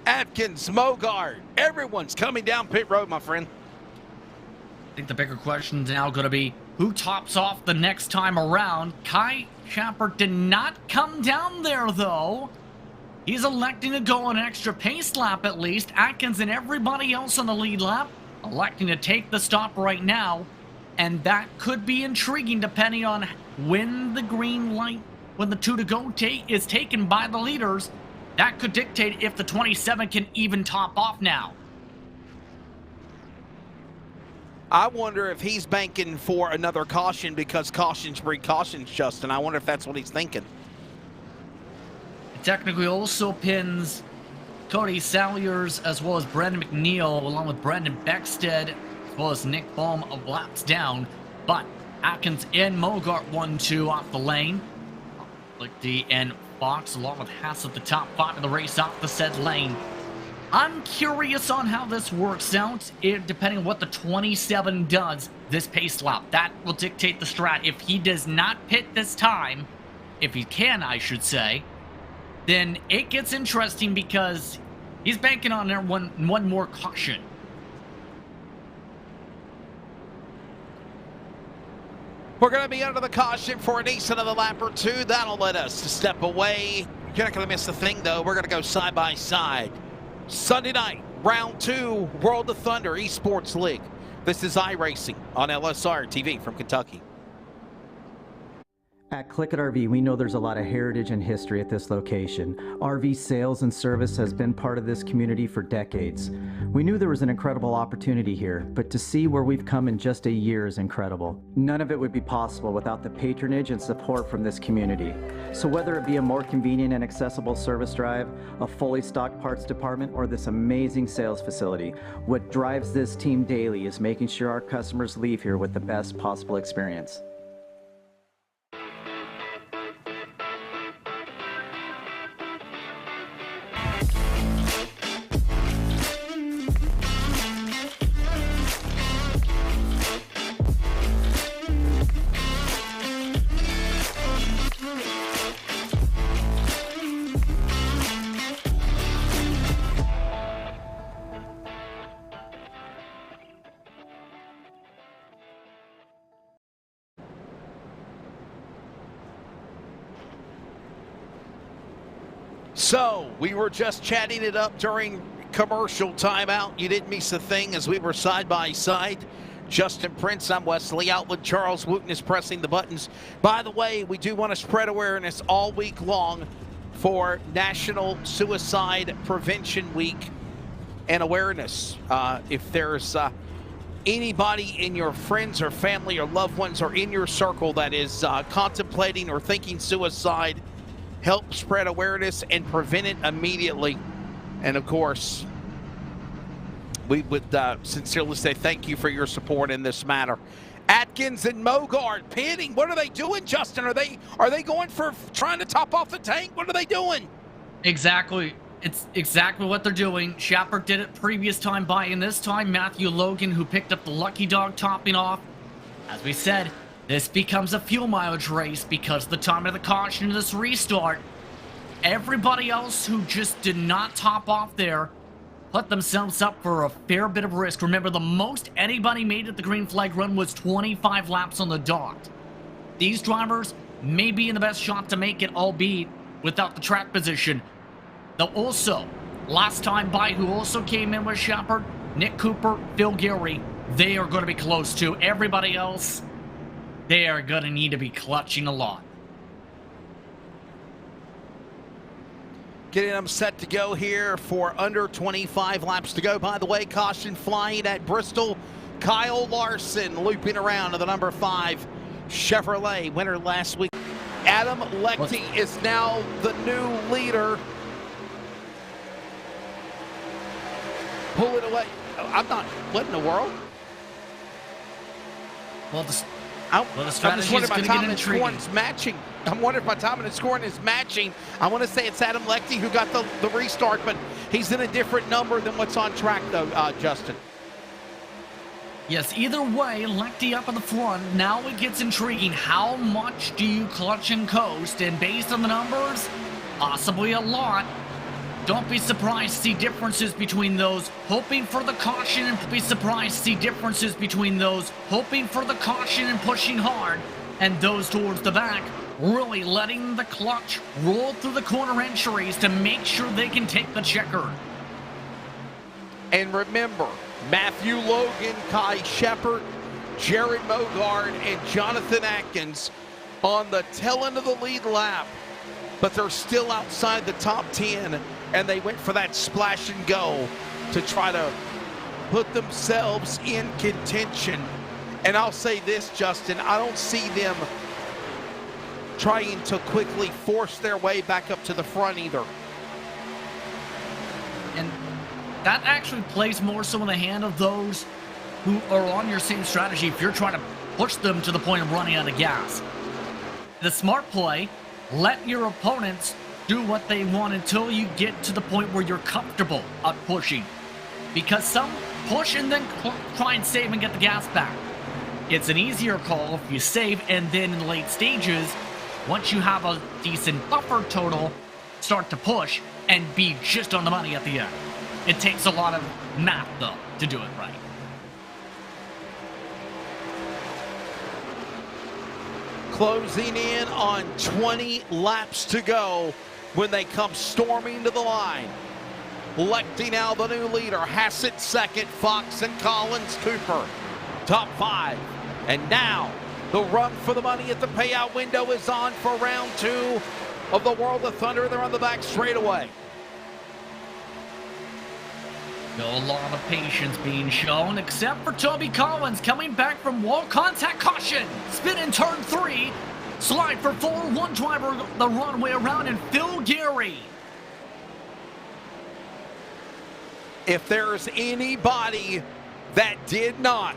Atkins, Mogart, everyone's coming down pit road, my friend. I think the bigger question is now going to be who tops off the next time around. Kai Chapper did not come down there, though. He's electing to go an extra pace lap at least. Atkins and everybody else on the lead lap electing to take the stop right now. And that could be intriguing depending on when the green light, when the 2 to go is taken by the leaders. That could dictate if the 27 can even top off now. I wonder if he's banking for another caution because cautions breed cautions, Justin. I wonder if that's what he's thinking. It technically also pins Cody Salyers as well as Brendan McNeil along with Brendan Beckstead as well as Nick Baum of laps down. But Atkins and Mogart 1-2 off the lane. Lichty and Fox along with Haas at the top 5 of the race off the said lane. I'm curious on how this works out, depending on what the 27 does this pace lap. That will dictate the strat. If he does not pit this time, if he can, I should say, then it gets interesting because he's banking on there one more caution. We're going to be under the caution for a decent of the lap or two. That'll let us step away. You're not going to miss a thing, though. We're going to go side by side. Sunday night, round 2, World of Thunder eSports League. This is iRacing on LSRTV from Kentucky. At Click It RV, we know there's a lot of heritage and history at this location. RV sales and service has been part of this community for decades. We knew there was an incredible opportunity here, but to see where we've come in just a year is incredible. None of it would be possible without the patronage and support from this community. So whether it be a more convenient and accessible service drive, a fully stocked parts department, or this amazing sales facility, what drives this team daily is making sure our customers leave here with the best possible experience. So, we were just chatting it up during commercial timeout. You didn't miss a thing as we were side by side. Justin Prince, I'm Wesley Outland. Charles Wooten is pressing the buttons. By the way, we do want to spread awareness all week long for National Suicide Prevention Week and awareness. If there's anybody in your friends or family or loved ones or in your circle that is contemplating or thinking suicide, help spread awareness and prevent it immediately. And of course, we would sincerely say thank you for your support in this matter. Atkins and Mogart pitting. What are they doing, Justin? Are they going for trying to top off the tank? What are they doing? Exactly. It's exactly what they're doing. Shepard did it previous time by, and this time Matthew Logan, who picked up the lucky dog, topping off. As we said, this becomes a fuel mileage race because the time of the caution of this restart. Everybody else who just did not top off there put themselves up for a fair bit of risk. Remember, the most anybody made at the green flag run was 25 laps on the dot. These drivers may be in the best shot to make it, albeit without the track position. Though also, last time by, who also came in with Shepard, Nick Cooper, Phil Geary, they are going to be close to. Everybody else, they are going to need to be clutching a lot. Getting them set to go here for under 25 laps to go. By the way, caution flying at Bristol. Kyle Larson looping around to the number 5 Chevrolet winner last week. Adam Lechte is now the new leader. Pull it away. I'm not. What in the world? Well, the I'm strategy just wondering is if going my to get time and intriguing. scoring is matching. I'm wondering if my time and scoring is matching. I want to say it's Adam Lechte who got the restart, but he's in a different number than what's on track, though, Justin. Yes, either way, Lechte up in the front. Now it gets intriguing. How much do you clutch and coast? And based on the numbers, possibly a lot. Don't be surprised to see differences between those hoping for the caution, and be surprised to see differences between those hoping for the caution and pushing hard, and those towards the back really letting the clutch roll through the corner entries to make sure they can take the checker. And remember, Matthew Logan, Kai Shepard, Jared Mogard, and Jonathan Atkins on the tail end of the lead lap, but they're still outside the top 10, and they went for that splash and go to try to put themselves in contention. And I'll say this, Justin, I don't see them trying to quickly force their way back up to the front either. And that actually plays more so in the hand of those who are on your same strategy if you're trying to push them to the point of running out of gas. The smart play, let your opponents do what they want until you get to the point where you're comfortable at pushing. Because some push and then try and save and get the gas back. It's an easier call if you save, and then in the late stages, once you have a decent buffer total, start to push and be just on the money at the end. It takes a lot of math, though, to do it right. Closing in on 20 laps to go when they come storming to the line. Lecty now the new leader. Hassett second. Fox and Collins, Cooper top 5. And now the run for the money at the payout window is on for round 2 of the World of Thunder. They're on the back straightaway. A lot of patience being shown, except for Toby Collins coming back from wall contact caution. Spin in turn 3. Slide for 4. One driver the runway around, and Phil Gary. If there's anybody that did not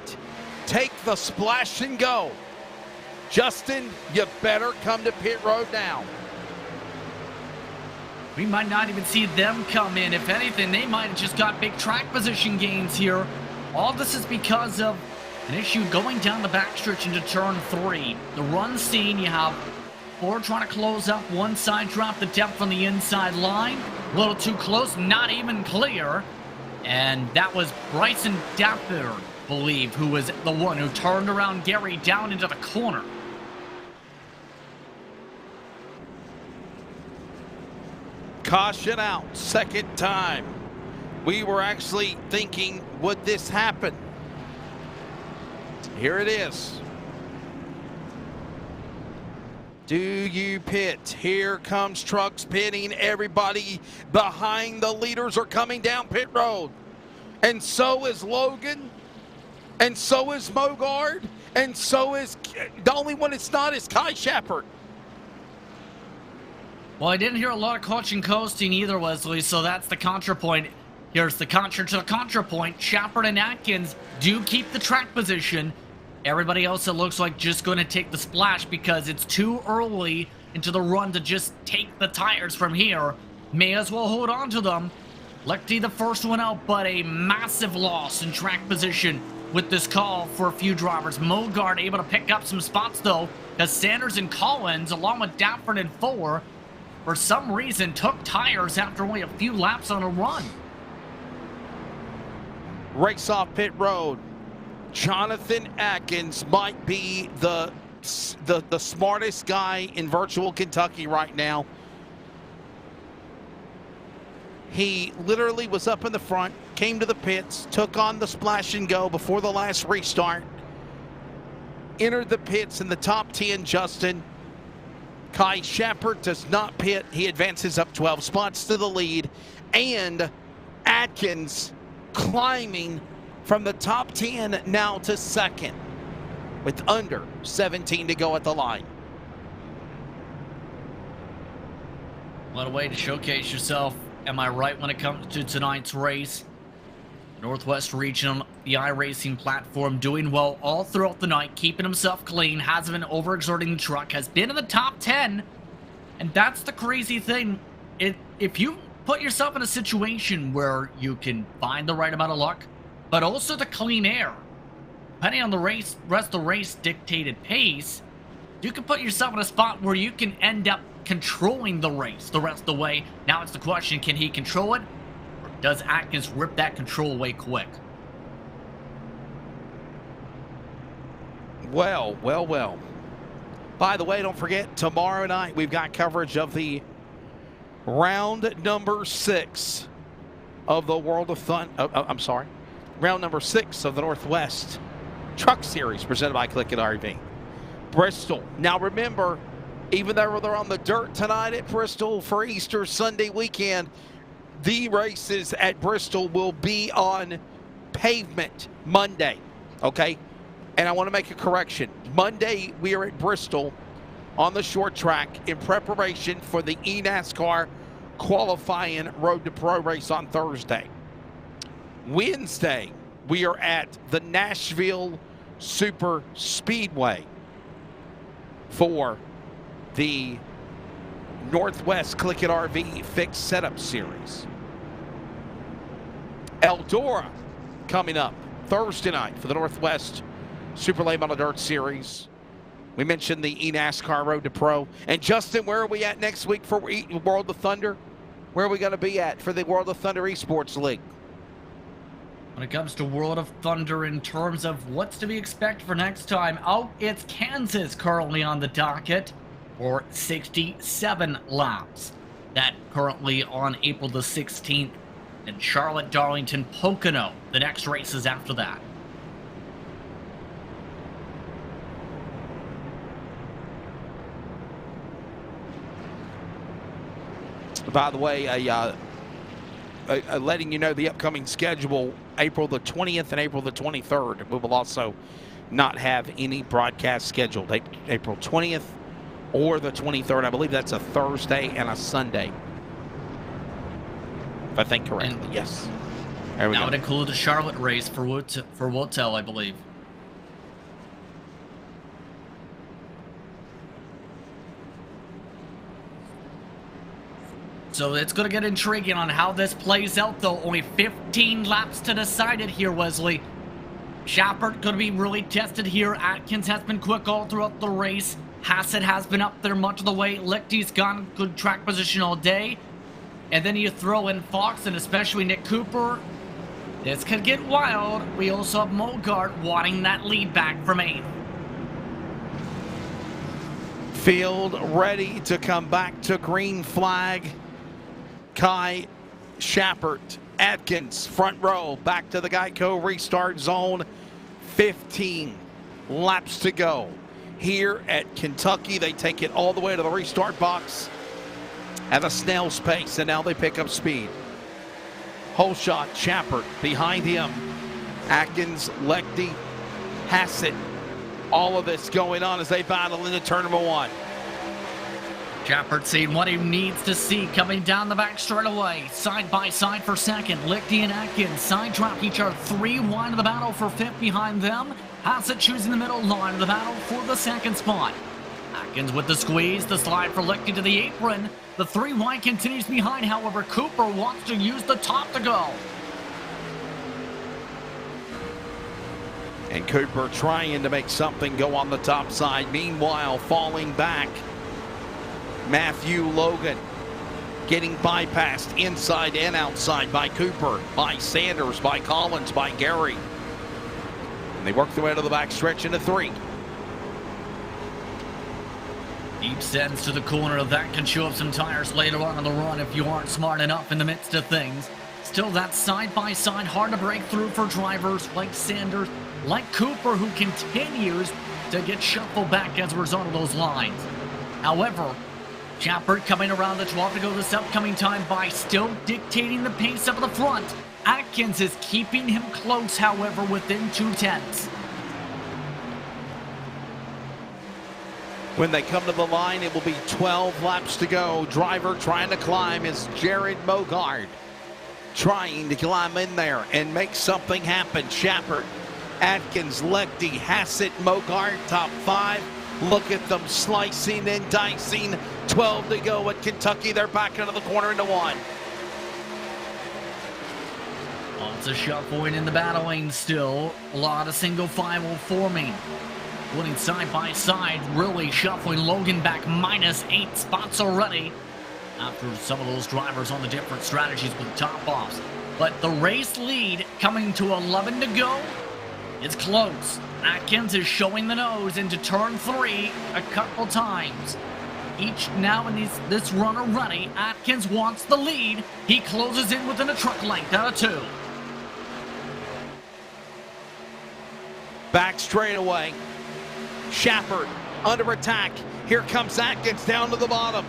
take the splash and go, Justin, you better come to pit road now. We might not even see them come in. If anything, they might have just got big track position gains here. All this is because of an issue going down the backstretch into turn 3. The run scene, you have 4 trying to close up one side, drop the depth on the inside line. A little too close, not even clear. And that was Bryson Dapper, I believe, who was the one who turned around Gary down into the corner. Caution out, second time. We were actually thinking, would this happen? Here it is. Do you pit? Here comes trucks pitting. Everybody behind the leaders are coming down pit road. And so is Logan. And so is Mogard. And so is, the only one it's not is Kai Shepard. Well, I didn't hear a lot of coaching coasting either, Wesley, so that's the contrapoint. Here's the contra to the contrapoint. Shepard and Atkins do keep the track position. Everybody else, it looks like, just going to take the splash because it's too early into the run to just take the tires from here. May as well hold on to them. Lecty the first one out, but a massive loss in track position with this call for a few drivers. Mogard able to pick up some spots, though, because Sanders and Collins, along with Dafford and 4, for some reason, took tires after only a few laps on a run. Race off pit road. Jonathan Atkins might be the smartest guy in virtual Kentucky right now. He literally was up in the front, came to the pits, took on the splash and go before the last restart. Entered the pits in the top 10, Justin. Kai Shepard does not pit. He advances up 12 spots to the lead. And Atkins climbing from the top 10 now to second with under 17 to go at the line. What a way to showcase yourself. Am I right when it comes to tonight's race? Northwest Region, the iRacing platform, doing well all throughout the night, keeping himself clean, hasn't been overexerting the truck, has been in the top 10. And that's the crazy thing. If you put yourself in a situation where you can find the right amount of luck, but also the clean air, depending on the rest of the race dictated pace, you can put yourself in a spot where you can end up controlling the race the rest of the way. Now it's the question, can he control it? Or does Atkins rip that control away quick? Well. By the way, don't forget, tomorrow night we've got coverage of the round number 6 of the World of round number 6 of the Northwest Truck Series presented by Click It RV. Bristol. Now remember, even though they're on the dirt tonight at Bristol for Easter Sunday weekend, the races at Bristol will be on pavement Monday, okay? And I want to make a correction. Monday, we are at Bristol on the short track in preparation for the eNASCAR qualifying Road to Pro race on Thursday. Wednesday, We are at the Nashville Super Speedway for the Northwest Click It RV Fixed Setup Series. Eldora coming up Thursday night for the Northwest Super Late Model Dirt Series. We mentioned the eNASCAR Road to Pro. And Justin, where are we at next week for World of Thunder? Where are we going to be at for the World of Thunder Esports League? When it comes to World of Thunder in terms of what's to be expected for next time, oh, it's Kansas currently on the docket for 67 laps. That currently on April the 16th. And Charlotte, Darlington, Pocono, the next races after that. By the way, letting you know the upcoming schedule, April the 20th and April the 23rd. We will also not have any broadcast scheduled. April 20th or the 23rd. I believe that's a Thursday and a Sunday. If I think correctly, yes. There we go. That would include the Charlotte race for Wotel, I believe. So it's going to get intriguing on how this plays out, though. Only 15 laps to decide it here, Wesley. Shepard going to be really tested here. Atkins has been quick all throughout the race. Hassett has been up there much of the way. Lichty's gone good track position all day. And then you throw in Fox and especially Nick Cooper. This could get wild. We also have Mogart wanting that lead back from 8th. Field ready to come back to green flag. Kai, Shepard, Atkins, front row, back to the Geico restart zone. 15 laps to go. Here at Kentucky, they take it all the way to the restart box at a snail's pace, and now they pick up speed. Whole shot, Shepard behind him. Atkins, Lichty, Hassett. All of this going on as they battle into turn number 1. Shepard seeing what he needs to see coming down the back straight away. Side by side for second. Lichty and Atkins side drop each other 3 wide of the battle for 5th behind them. Hassett choosing the middle line of the battle for the 2nd spot. Atkins with the squeeze, the slide for Lichty to the apron. The 3 wide continues behind, however, Cooper wants to use the top to go. And Cooper trying to make something go on the top side. Meanwhile, falling back, Matthew Logan getting bypassed inside and outside by Cooper, by Sanders, by Collins, by Gary. And they work their way to the back stretch into 3. Deep sends to the corner. That can show up some tires later on in the run if you aren't smart enough in the midst of things. Still, that side-by-side hard to break through for drivers like Sanders, like Cooper, who continues to get shuffled back as a result of those lines. However, Shepard coming around the 12 to go this upcoming time by still dictating the pace up at the front. Atkins is keeping him close, however, within 2/10. When they come to the line, it will be 12 laps to go. Driver trying to climb is Jared Mogard. Trying to climb in there and make something happen. Shepard, Atkins, Lichty, Hassett, Mogard, top 5. Look at them slicing and dicing. 12 to go at Kentucky. They're back into the corner into 1. Lots of shuffling in the battle lane still. A lot of single file forming. Winning side by side, really shuffling Logan back -8 spots already. After some of those drivers on the different strategies with top offs. But the race lead coming to 11 to go. It's close. Atkins is showing the nose into turn 3 a couple times. Each now in this run already, Atkins wants the lead. He closes in within a truck length out of 2. Back straightaway. Shepard under attack. Here comes Atkins down to the bottom.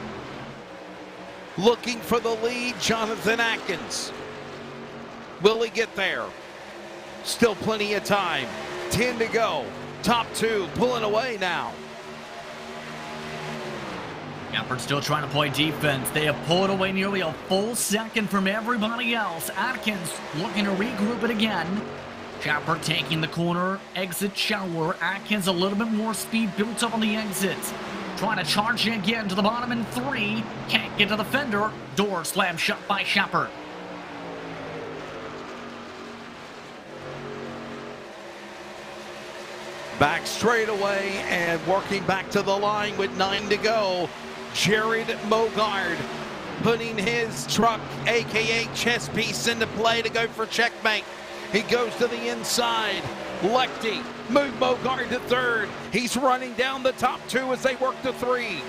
Looking for the lead, Jonathan Atkins. Will he get there? Still plenty of time. 10 to go. Top 2 pulling away now. Shepard still trying to play defense. They have pulled away nearly a full second from everybody else. Atkins looking to regroup it again. Shepard taking the corner, exit shower. Atkins a little bit more speed built up on the exits. Trying to charge again to the bottom in 3. Can't get to the fender. Door slammed shut by Shepard. Back straight away and working back to the line with 9 to go. Jared Mogard putting his truck, aka chess piece, into play to go for checkmate. He goes to the inside. Lechty move Mogard to 3rd. He's running down the top 2 as they work to 3.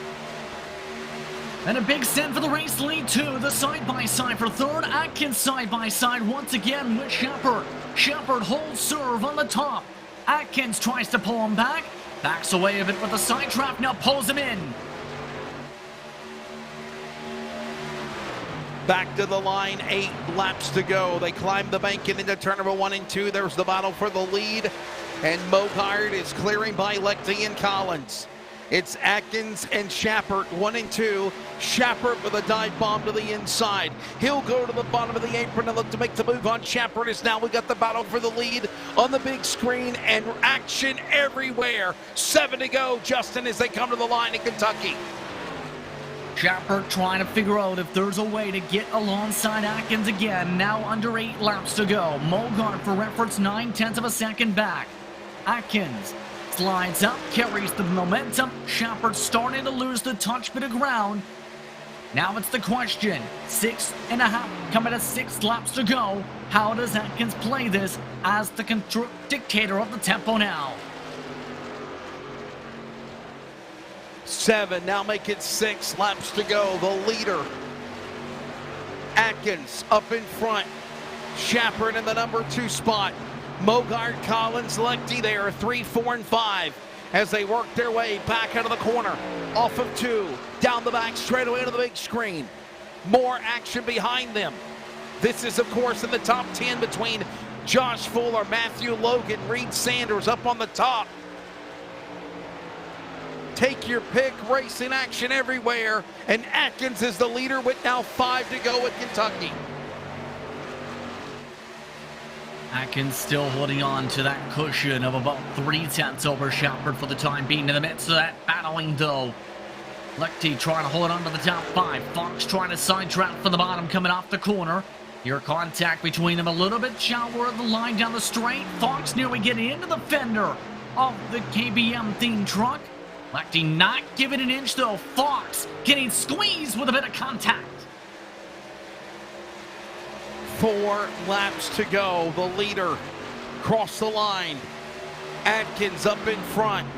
And a big send for the race lead to the side-by-side for 3rd. Atkins side-by-side once again with Shepard. Shepard holds serve on the top. Atkins tries to pull him back. Backs away a bit with the side trap. Now pulls him in. Back to the line, 8 laps to go. They climb the bank and into turn number 1 and 2. There's the battle for the lead. And Mogard is clearing by Lechty and Collins. It's Atkins and Shepard, 1 and 2. Shepard with a dive bomb to the inside. He'll go to the bottom of the apron and look to make the move on Shepard. As now we got the battle for the lead on the big screen and action everywhere. 7 to go, Justin, as they come to the line in Kentucky. Shepard trying to figure out if there's a way to get alongside Atkins again. Now under 8 laps to go. Mogard for reference 9/10 of a second back. Atkins slides up, carries the momentum. Shepard starting to lose the touch bit of ground. Now it's the question. 6.5, coming to 6 laps to go. How does Atkins play this as the dictator of the tempo now? 7, now make it 6 laps to go. The leader, Atkins, up in front. Shepard in the number 2 spot. Mogard, Collins, Lechty there, 3, 4, and 5 as they work their way back out of the corner. Off of 2, down the back, straight away to the big screen. More action behind them. This is, of course, in the top 10 between Josh Fuller, Matthew Logan, Reed Sanders up on the top. Take your pick, racing action everywhere. And Atkins is the leader with now 5 to go at Kentucky. Atkins still holding on to that cushion of about 3/10 over Shepard for the time being in the midst of that battling though. Lechty trying to hold on to the top 5. Fox trying to sidetrack for the bottom coming off the corner. Your contact between them a little bit shallower of the line down the straight. Fox nearly getting into the fender of the KBM themed truck. Lechty not giving an inch though. Fox getting squeezed with a bit of contact. 4 laps to go. The leader cross the line. Atkins up in front.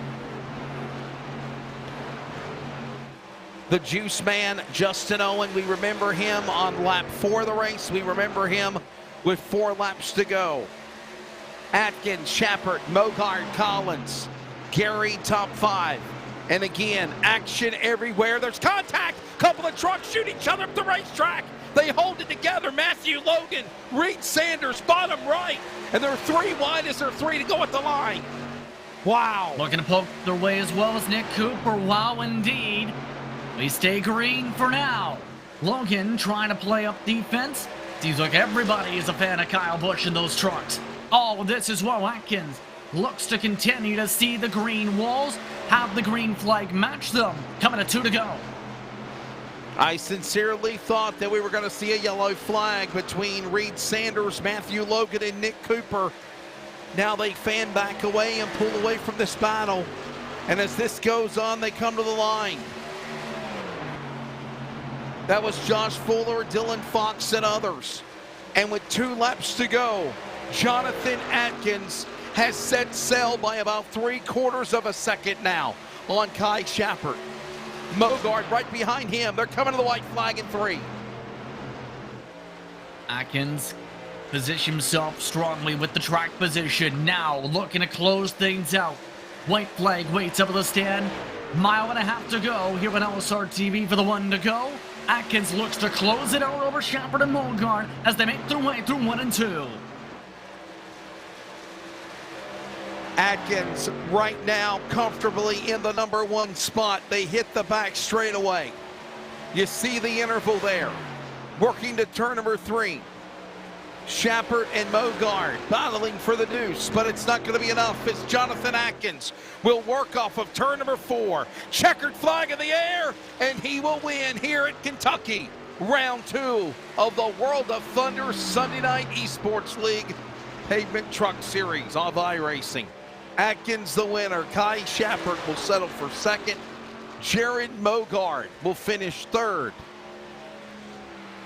The juice man, Justin Owen, we remember him on lap 4 of the race. We remember him with 4 laps to go. Atkins, Shepard, Mogard, Collins, Gary, top 5. And again, action everywhere. There's contact. Couple of trucks shoot each other up the racetrack. They hold it together. Matthew Logan, Reed Sanders, bottom right. And they're 3 wide as they're 3 to go at the line. Wow. Looking to poke their way as well as Nick Cooper. Wow, indeed. We stay green for now. Logan trying to play up defense. Seems like everybody is a fan of Kyle Busch in those trucks. All of this is while Atkins looks to continue to see the green walls, have the green flag match them. Coming to 2 to go. I sincerely thought that we were going to see a yellow flag between Reed Sanders, Matthew Logan, and Nick Cooper. Now they fan back away and pull away from this battle. And as this goes on, they come to the line. That was Josh Fuller, Dylan Fox, and others. And with 2 laps to go, Jonathan Atkins has set sail by about 3/4 of a second now on Kai Shepard. Mogard right behind him. They're coming to the white flag in 3. Atkins positions himself strongly with the track position. Now looking to close things out. White flag waits up at the stand. 1.5 to go here at LSRTV for the 1 to go. Atkins looks to close it out over Shepard and Mogard as they make their way through 1 and 2. Atkins right now comfortably in the number 1 spot. They hit the back straight away. You see the interval there. Working to turn number 3. Shepard and Mogard battling for the deuce, but it's not going to be enough as Jonathan Atkins will work off of turn number 4. Checkered flag in the air, and he will win here at Kentucky. Round 2 of the World of Thunder Sunday Night Esports League Pavement Truck Series of iRacing. Atkins the winner. Kai Shepard will settle for second. Jared Mogard will finish third.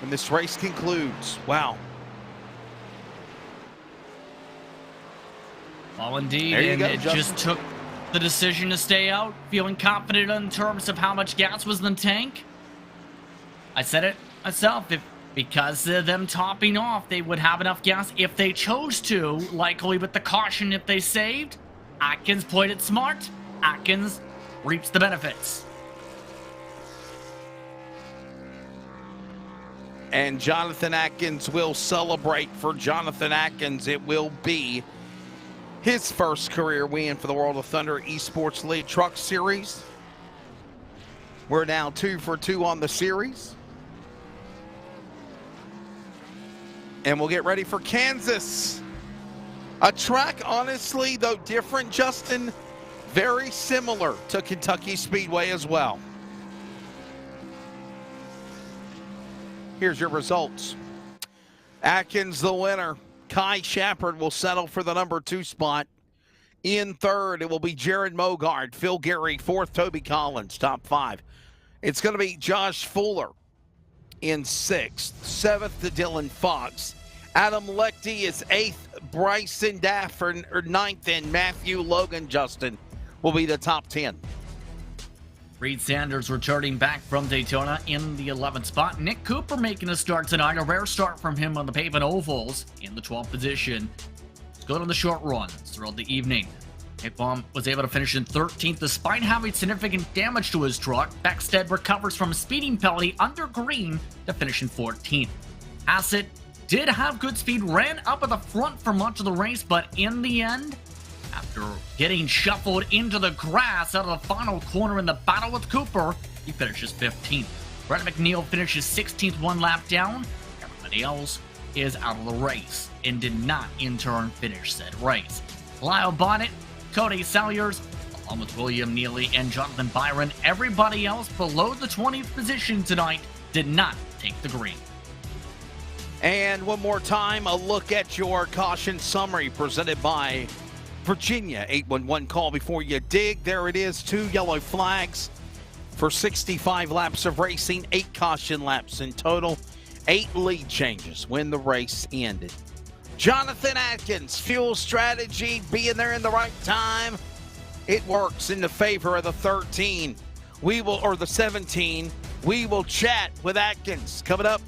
And this race concludes. Wow. Well, indeed, and it just took the decision to stay out, feeling confident in terms of how much gas was in the tank. I said it myself, because of them topping off, they would have enough gas if they chose to, likely with the caution if they saved. Atkins played it smart. Atkins reaps the benefits. And Jonathan Atkins will celebrate. For Jonathan Atkins, it will be his first career win for the World of Thunder Esports League Truck Series. We're now 2 for 2 on the series. And we'll get ready for Kansas. A track, honestly, though different, Justin, very similar to Kentucky Speedway as well. Here's your results. Atkins the winner. Kai Shepard will settle for the number 2 spot. In third, it will be Jared Mogard. Phil Gehry, fourth. Toby Collins, top 5. It's going to be Josh Fuller in 6th. 7th to Dylan Fox. Adam Lechte is 8th. Bryson Dafford 9th. And Matthew Logan, Justin, will be the top 10. Reed Sanders returning back from Daytona in the 11th spot. Nick Cooper making a start tonight. A rare start from him on the pavement ovals in the 12th position. It's good on the short runs throughout the evening. Nick Baum was able to finish in 13th despite having significant damage to his truck. Beckstead recovers from a speeding penalty under green to finish in 14th. Hassett did have good speed, ran up at the front for much of the race, but in the end, after getting shuffled into the grass out of the final corner in the battle with Cooper, he finishes 15th. Brett McNeil finishes 16th, 1 lap down. Everybody else is out of the race and did not in turn finish said race. Lyle Bonnet, Cody Salyers, along with William Neely and Jonathan Byron, everybody else below the 20th position tonight did not take the green. And one more time, a look at your caution summary presented by Virginia. 811 call before you dig. There it is, 2 yellow flags for 65 laps of racing, 8 caution laps in total, 8 lead changes when the race ended. Jonathan Atkins, fuel strategy, being there in the right time. It works in the favor of the 13. The 17. We will chat with Atkins coming up.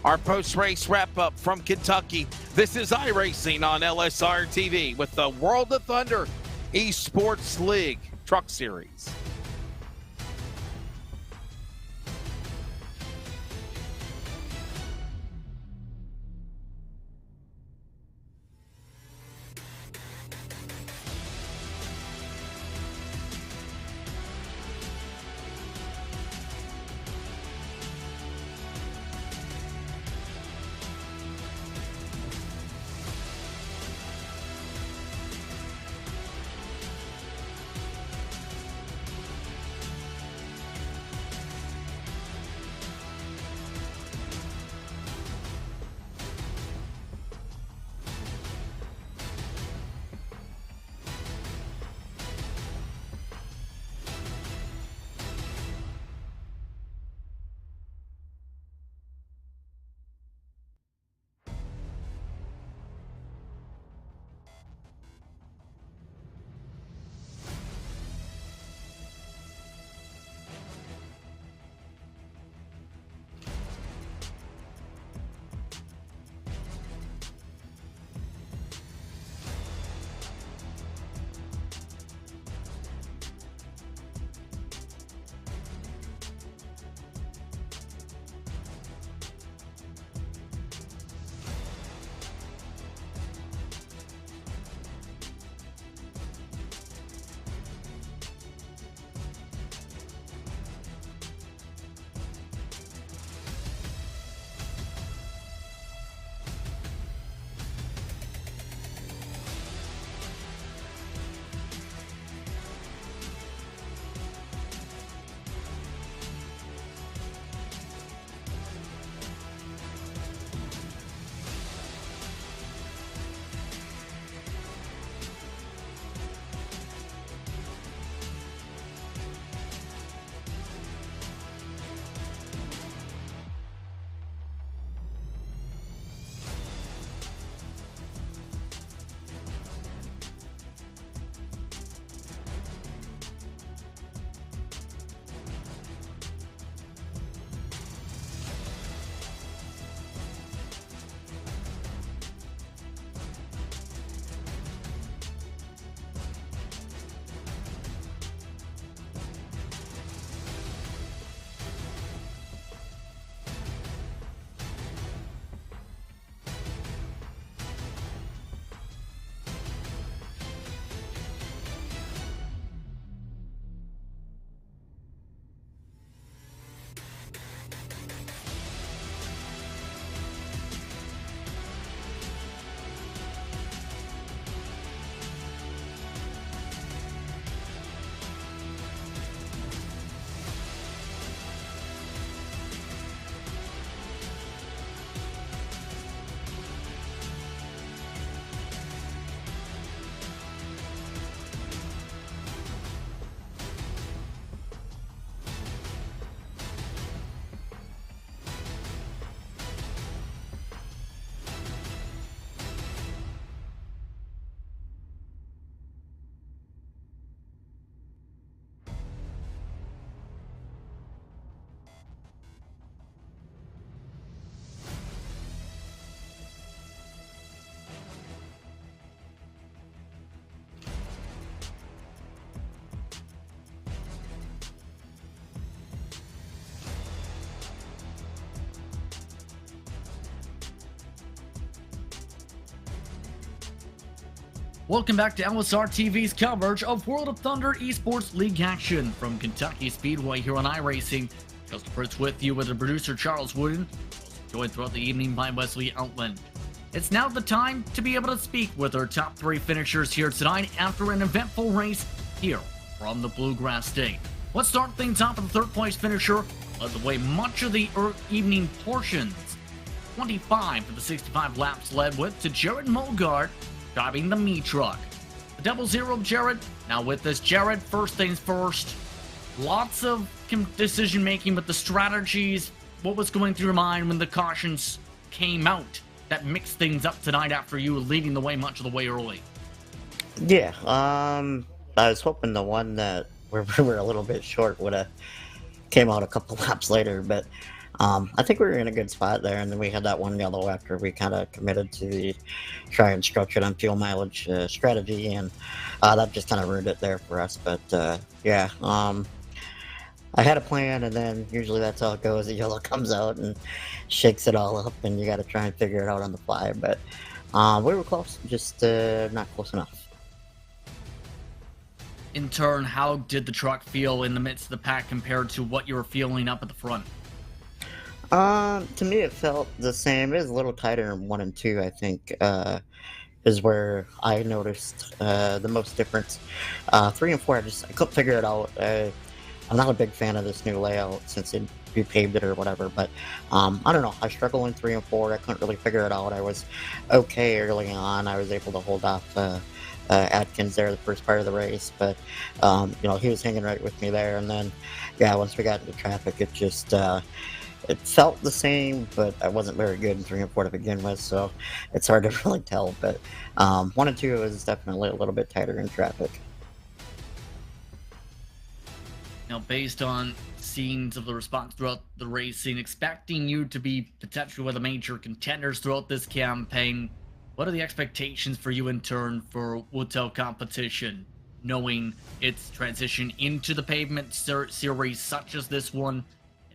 Our post-race wrap-up from Kentucky. This is iRacing on LSRTV with the World of Thunder Esports League Truck Series. Welcome back to LSRTV's coverage of World of Thunder eSports League action from Kentucky Speedway here on iRacing. Justin Fritz with you with the producer Charles Wooden, joined throughout the evening by Wesley Outland. It's now the time to be able to speak with our top 3 finishers here tonight after an eventful race here from the Bluegrass State. Let's start things off with the third place finisher, led the way much of the evening portions. 25 of the 65 laps led with to Jared Mulgard, driving the Me truck. The double zero Jared, now with us. Jared, first things first, lots of decision making with the strategies. What was going through your mind when the cautions came out that mixed things up tonight after you leading the way much of the way early? Yeah, I was hoping the one that we were a little bit short would have came out a couple laps later, but I think we were in a good spot there, and then we had that one yellow after we kind of committed to the try and structure it on fuel mileage strategy, and that just kind of ruined it there for us. But yeah, I had a plan, and then usually that's how it goes. The yellow comes out and shakes it all up, and you got to try and figure it out on the fly. But we were close, just not close enough. In turn, how did the truck feel in the midst of the pack compared to what you were feeling up at the front? To me, it felt the same. It was a little tighter in 1 and 2, I think, is where I noticed the most difference. 3 and 4, I couldn't figure it out. I'm not a big fan of this new layout since it repaved it or whatever, but I don't know. I struggled in 3 and 4. I couldn't really figure it out. I was okay early on. I was able to hold off Atkins there the first part of the race, but he was hanging right with me there. And then, yeah, once we got into traffic, it just it felt the same, but I wasn't very good in 3 and 4 to begin with, so it's hard to really tell. But 1 and 2 was definitely a little bit tighter in traffic. Now, based on scenes of the response throughout the racing, expecting you to be potentially one of the major contenders throughout this campaign, what are the expectations for you in turn for Woodtail competition, knowing its transition into the pavement series such as this one,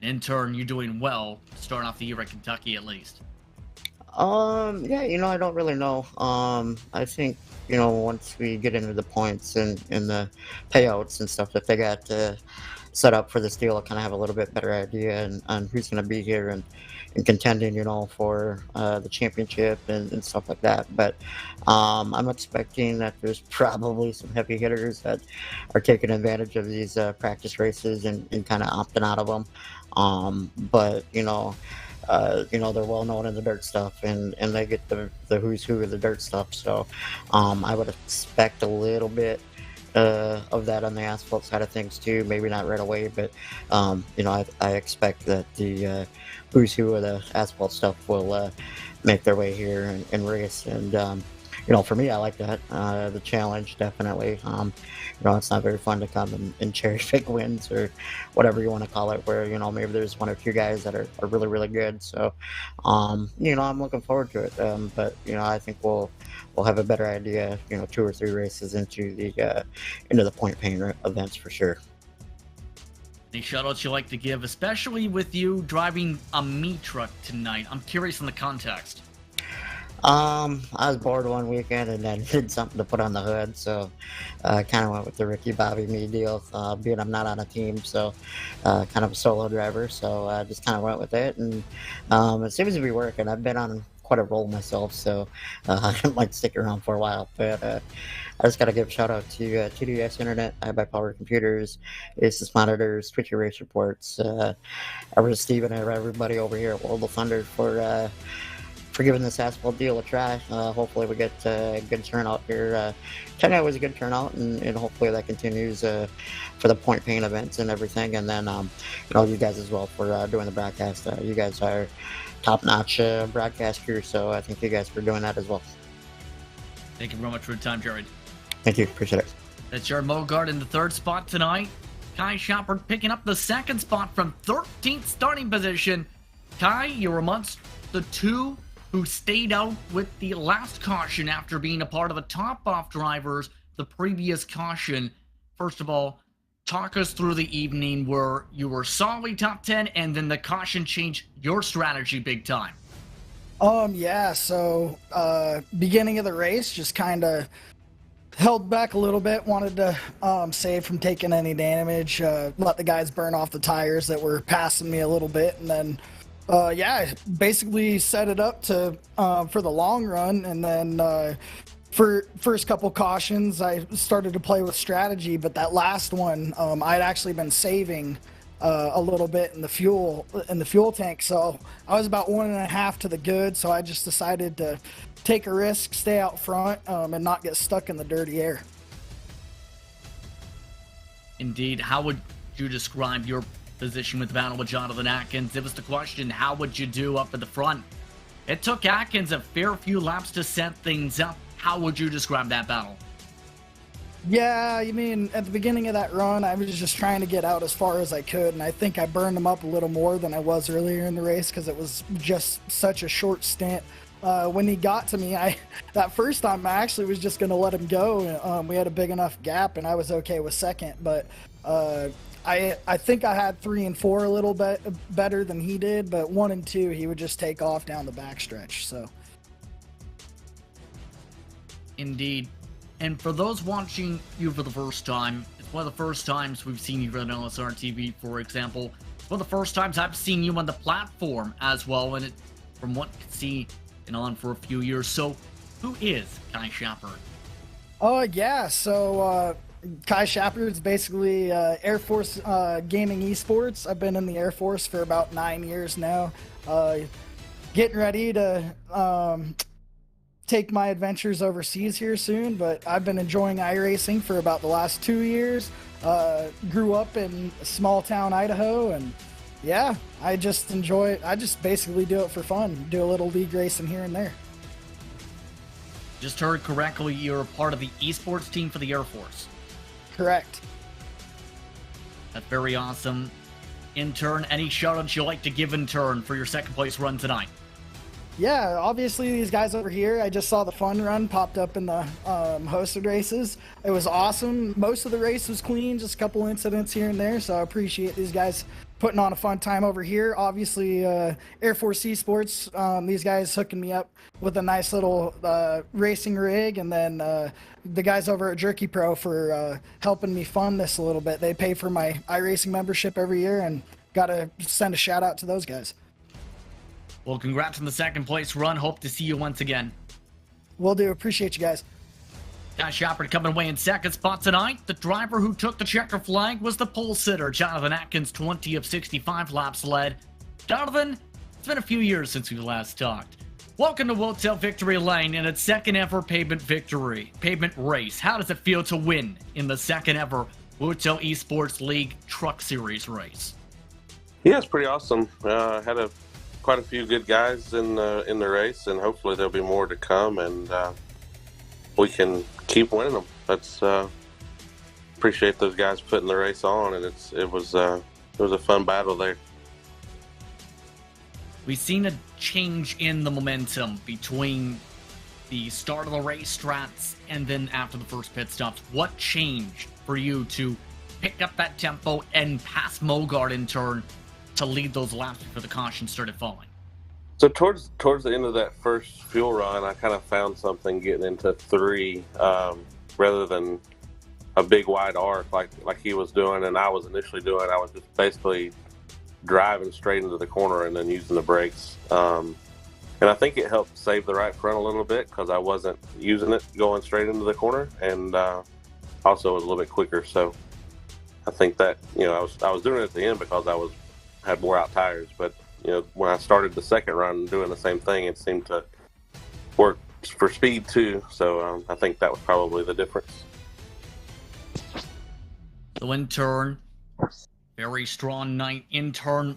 and in turn you're doing well starting off the year at Kentucky at least? Yeah, I don't really know. I think, once we get into the points and the payouts and stuff that they got set up for this deal, I'll kind of have a little bit better idea on who's going to be here and contending, for the championship and stuff like that. But I'm expecting that there's probably some heavy hitters that are taking advantage of these practice races and kind of opting out of them. But they're well known in the dirt stuff, and they get the who's who of the dirt stuff. So I would expect a little bit of that on the asphalt side of things too. Maybe not right away, but I expect that the who's who of the asphalt stuff will make their way here and race. And for me, I like that. The challenge, definitely. It's not very fun to come and cherry pick wins or whatever you want to call it, where, maybe there's 1 or 2 guys that are really, really good. So, I'm looking forward to it. But, I think we'll have a better idea, 2 or 3 races into the point paying events for sure. Any shout-outs you like to give, especially with you driving a Me truck tonight? I'm curious in the context. I was bored one weekend and then did something to put on the hood, so I kind of went with the Ricky Bobby Me deal, being I'm not on a team, so kind of a solo driver, so I just kind of went with it, and it seems to be working. I've been on quite a roll myself, so I might stick around for a while, but I just got to give a shout out to TDS Internet, iBuyPower Computers, Asus Monitors, Twitchy Race Reports, Steve and everybody over here at World of Thunder for giving this asphalt deal a try. Hopefully we get a good turnout here. Tonight was a good turnout, and hopefully that continues for the point paying events and everything. And then, you guys as well for doing the broadcast. You guys are top-notch broadcast crew, so I thank you guys for doing that as well. Thank you very much for your time, Jared. Thank you. Appreciate it. That's Jared Mogard in the 3rd spot tonight. Kai Shepard picking up the 2nd spot from 13th starting position. Kai, you were amongst the 2 who stayed out with the last caution after being a part of the top-off drivers the previous caution. First of all, talk us through the evening where you were solidly top 10 and then the caution changed your strategy big time. Yeah, so beginning of the race, just kind of held back a little bit, wanted to save from taking any damage, let the guys burn off the tires that were passing me a little bit, and then yeah, basically set it up to for the long run. And then for first couple cautions, I started to play with strategy, but that last one, I'd actually been saving a little bit in the fuel tank, so I was about 1.5 to the good. So I just decided to take a risk, stay out front, and not get stuck in the dirty air. Indeed. How would you describe your position with the battle with Jonathan Atkins? It was the question, how would you do up at the front? It took Atkins a fair few laps to set things up. How would you describe that battle? Yeah, I mean, at the beginning of that run, I was just trying to get out as far as I could, and I think I burned him up a little more than I was earlier in the race because it was just such a short stint. When he got to me, that first time I actually was just going to let him go. We had a big enough gap, and I was okay with second. But I think I had 3 and 4 a little bit better than he did. But 1 and 2, he would just take off down the backstretch. So, indeed. And for those watching you for the first time, it's one of the first times we've seen you on LSRTV, for example. It's one of the first times I've seen you on the platform as well. And from what I can see, been on for a few years. So who is Kai Shepard? Oh, yeah. So Kai Shepard is basically Air Force gaming eSports. I've been in the Air Force for about 9 years now. Getting ready to take my adventures overseas here soon, but I've been enjoying iRacing for about the last 2 years. Grew up in small town Idaho, and yeah, I just enjoy it. I just basically do it for fun. Do a little league racing here and there. Just heard correctly, you're a part of the eSports team for the Air Force. Correct. That's very awesome. In turn, any shoutouts you like to give in turn for your second place run tonight? Yeah, obviously these guys over here, I just saw the fun run popped up in the hosted races. It was awesome. Most of the race was clean, just a couple incidents here and there, so I appreciate these guys putting on a fun time over here. Obviously, Air Force eSports, these guys hooking me up with a nice little racing rig, and then the guys over at Jerky Pro for helping me fund this a little bit. They pay for my iRacing membership every year, and got to send a shout out to those guys. Well, congrats on the second place run. Hope to see you once again. Will do. Appreciate you guys. Kai Shepard coming away in second spot tonight. The driver who took the checker flag was the pole sitter, Jonathan Atkins, 20 of 65 laps led. Jonathan, it's been a few years since we last talked. Welcome to Wotel Victory Lane in its second ever pavement race. How does it feel to win in the second ever Wotel Esports League Truck Series race? Yeah, it's pretty awesome. Had quite a few good guys in the race, and hopefully there'll be more to come, and we can keep winning them. That's appreciate those guys putting the race on, and it was a fun battle there. We've seen a change in the momentum between the start of the race strats and then after the first pit stops. What changed for you to pick up that tempo and pass Mogart in turn to lead those laps before the caution started falling? So towards the end of that first fuel run, I kind of found something getting into 3 rather than a big wide arc like he was doing and I was initially doing. I was just basically driving straight into the corner and then using the brakes. And I think it helped save the right front a little bit because I wasn't using it going straight into the corner, and also was a little bit quicker. So I think that, I was doing it at the end because I had wore out tires, but when I started the second run doing the same thing, it seemed to work for speed too. So I think that was probably the difference. So in turn, very strong night. In turn,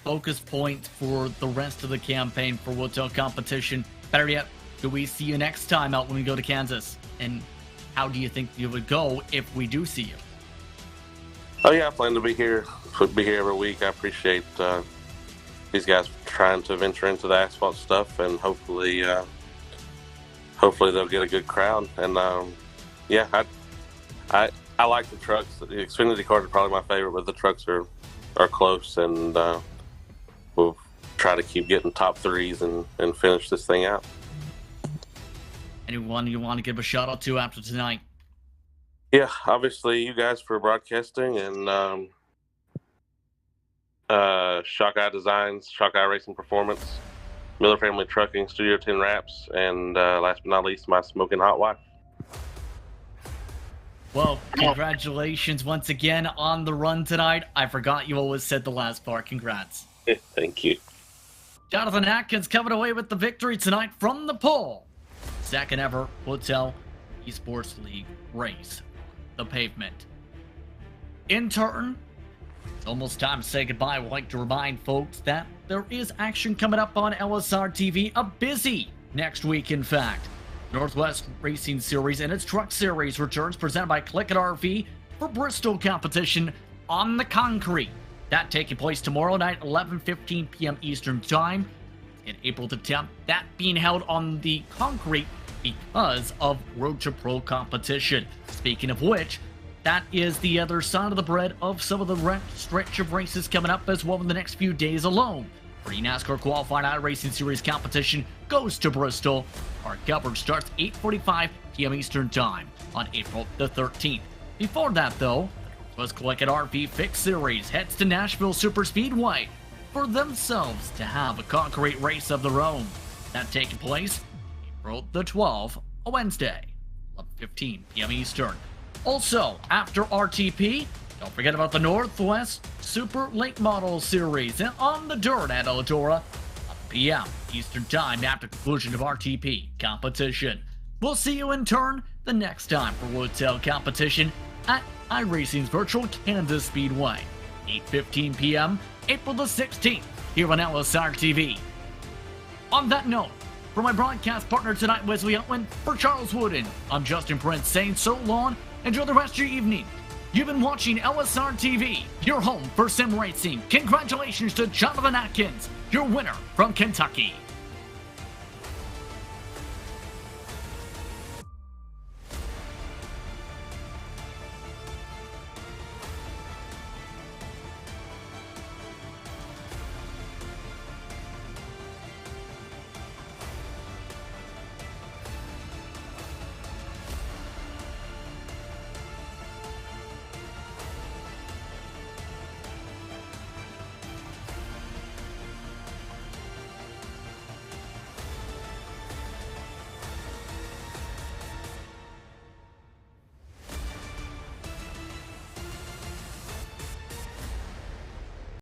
focus points for the rest of the campaign for Wotel competition. Better yet, do we see you next time out when we go to Kansas? And how do you think you would go if we do see you? Oh yeah, I plan to be here. Be here every week. I appreciate these guys trying to venture into the asphalt stuff, and hopefully they'll get a good crowd. And yeah, I like the trucks. The Xfinity cars are probably my favorite, but the trucks are close, and we'll try to keep getting top 3s and finish this thing out. Anyone you want to give a shout out to after tonight? Yeah, obviously you guys for broadcasting, and Shock Eye Designs, Shock Eye Racing Performance, Miller Family Trucking, Studio 10 Wraps, and last but not least, my smoking hot wife. Well, congratulations once again on the run tonight. I forgot you always said the last part. Congrats. Thank you. Jonathan Atkins coming away with the victory tonight from the pole. Second ever Hotel eSports League race. The pavement. In turn, it's almost time to say goodbye. We'd like to remind folks that there is action coming up on LSRTV. A busy next week, in fact. Northwest Racing Series and its Truck Series returns, presented by Click It RV for Bristol competition on the concrete. That taking place tomorrow night, 11:15 p.m. Eastern Time. In April the 10th, that being held on the concrete because of Road to Pro competition. Speaking of which, that is the other side of the bread of some of the stretch of races coming up as well in the next few days alone. Free NASCAR qualified iRacing Series competition goes to Bristol. Our coverage starts 8:45 p.m. Eastern Time on April the 13th. Before that, though, the Northwest Click It RV Fix Series heads to Nashville Superspeedway for themselves to have a concrete race of their own. That taking place April the 12th, a Wednesday, 11:15 p.m. Eastern. Also, after RTP, don't forget about the Northwest Super Late Model Series and on the dirt at Eldora, 11 p.m. Eastern Time after conclusion of RTP competition. We'll see you in turn the next time for Woodtail competition at iRacing's virtual Kansas Speedway, 8:15 p.m. April the 16th here on LSRTV. On that note, for my broadcast partner tonight, Wesley Otwin, for Charles Wooden, I'm Justin Prince saying so long. Enjoy the rest of your evening. You've been watching LSRTV, your home for sim racing. Congratulations to Jonathan Atkins, your winner from Kentucky.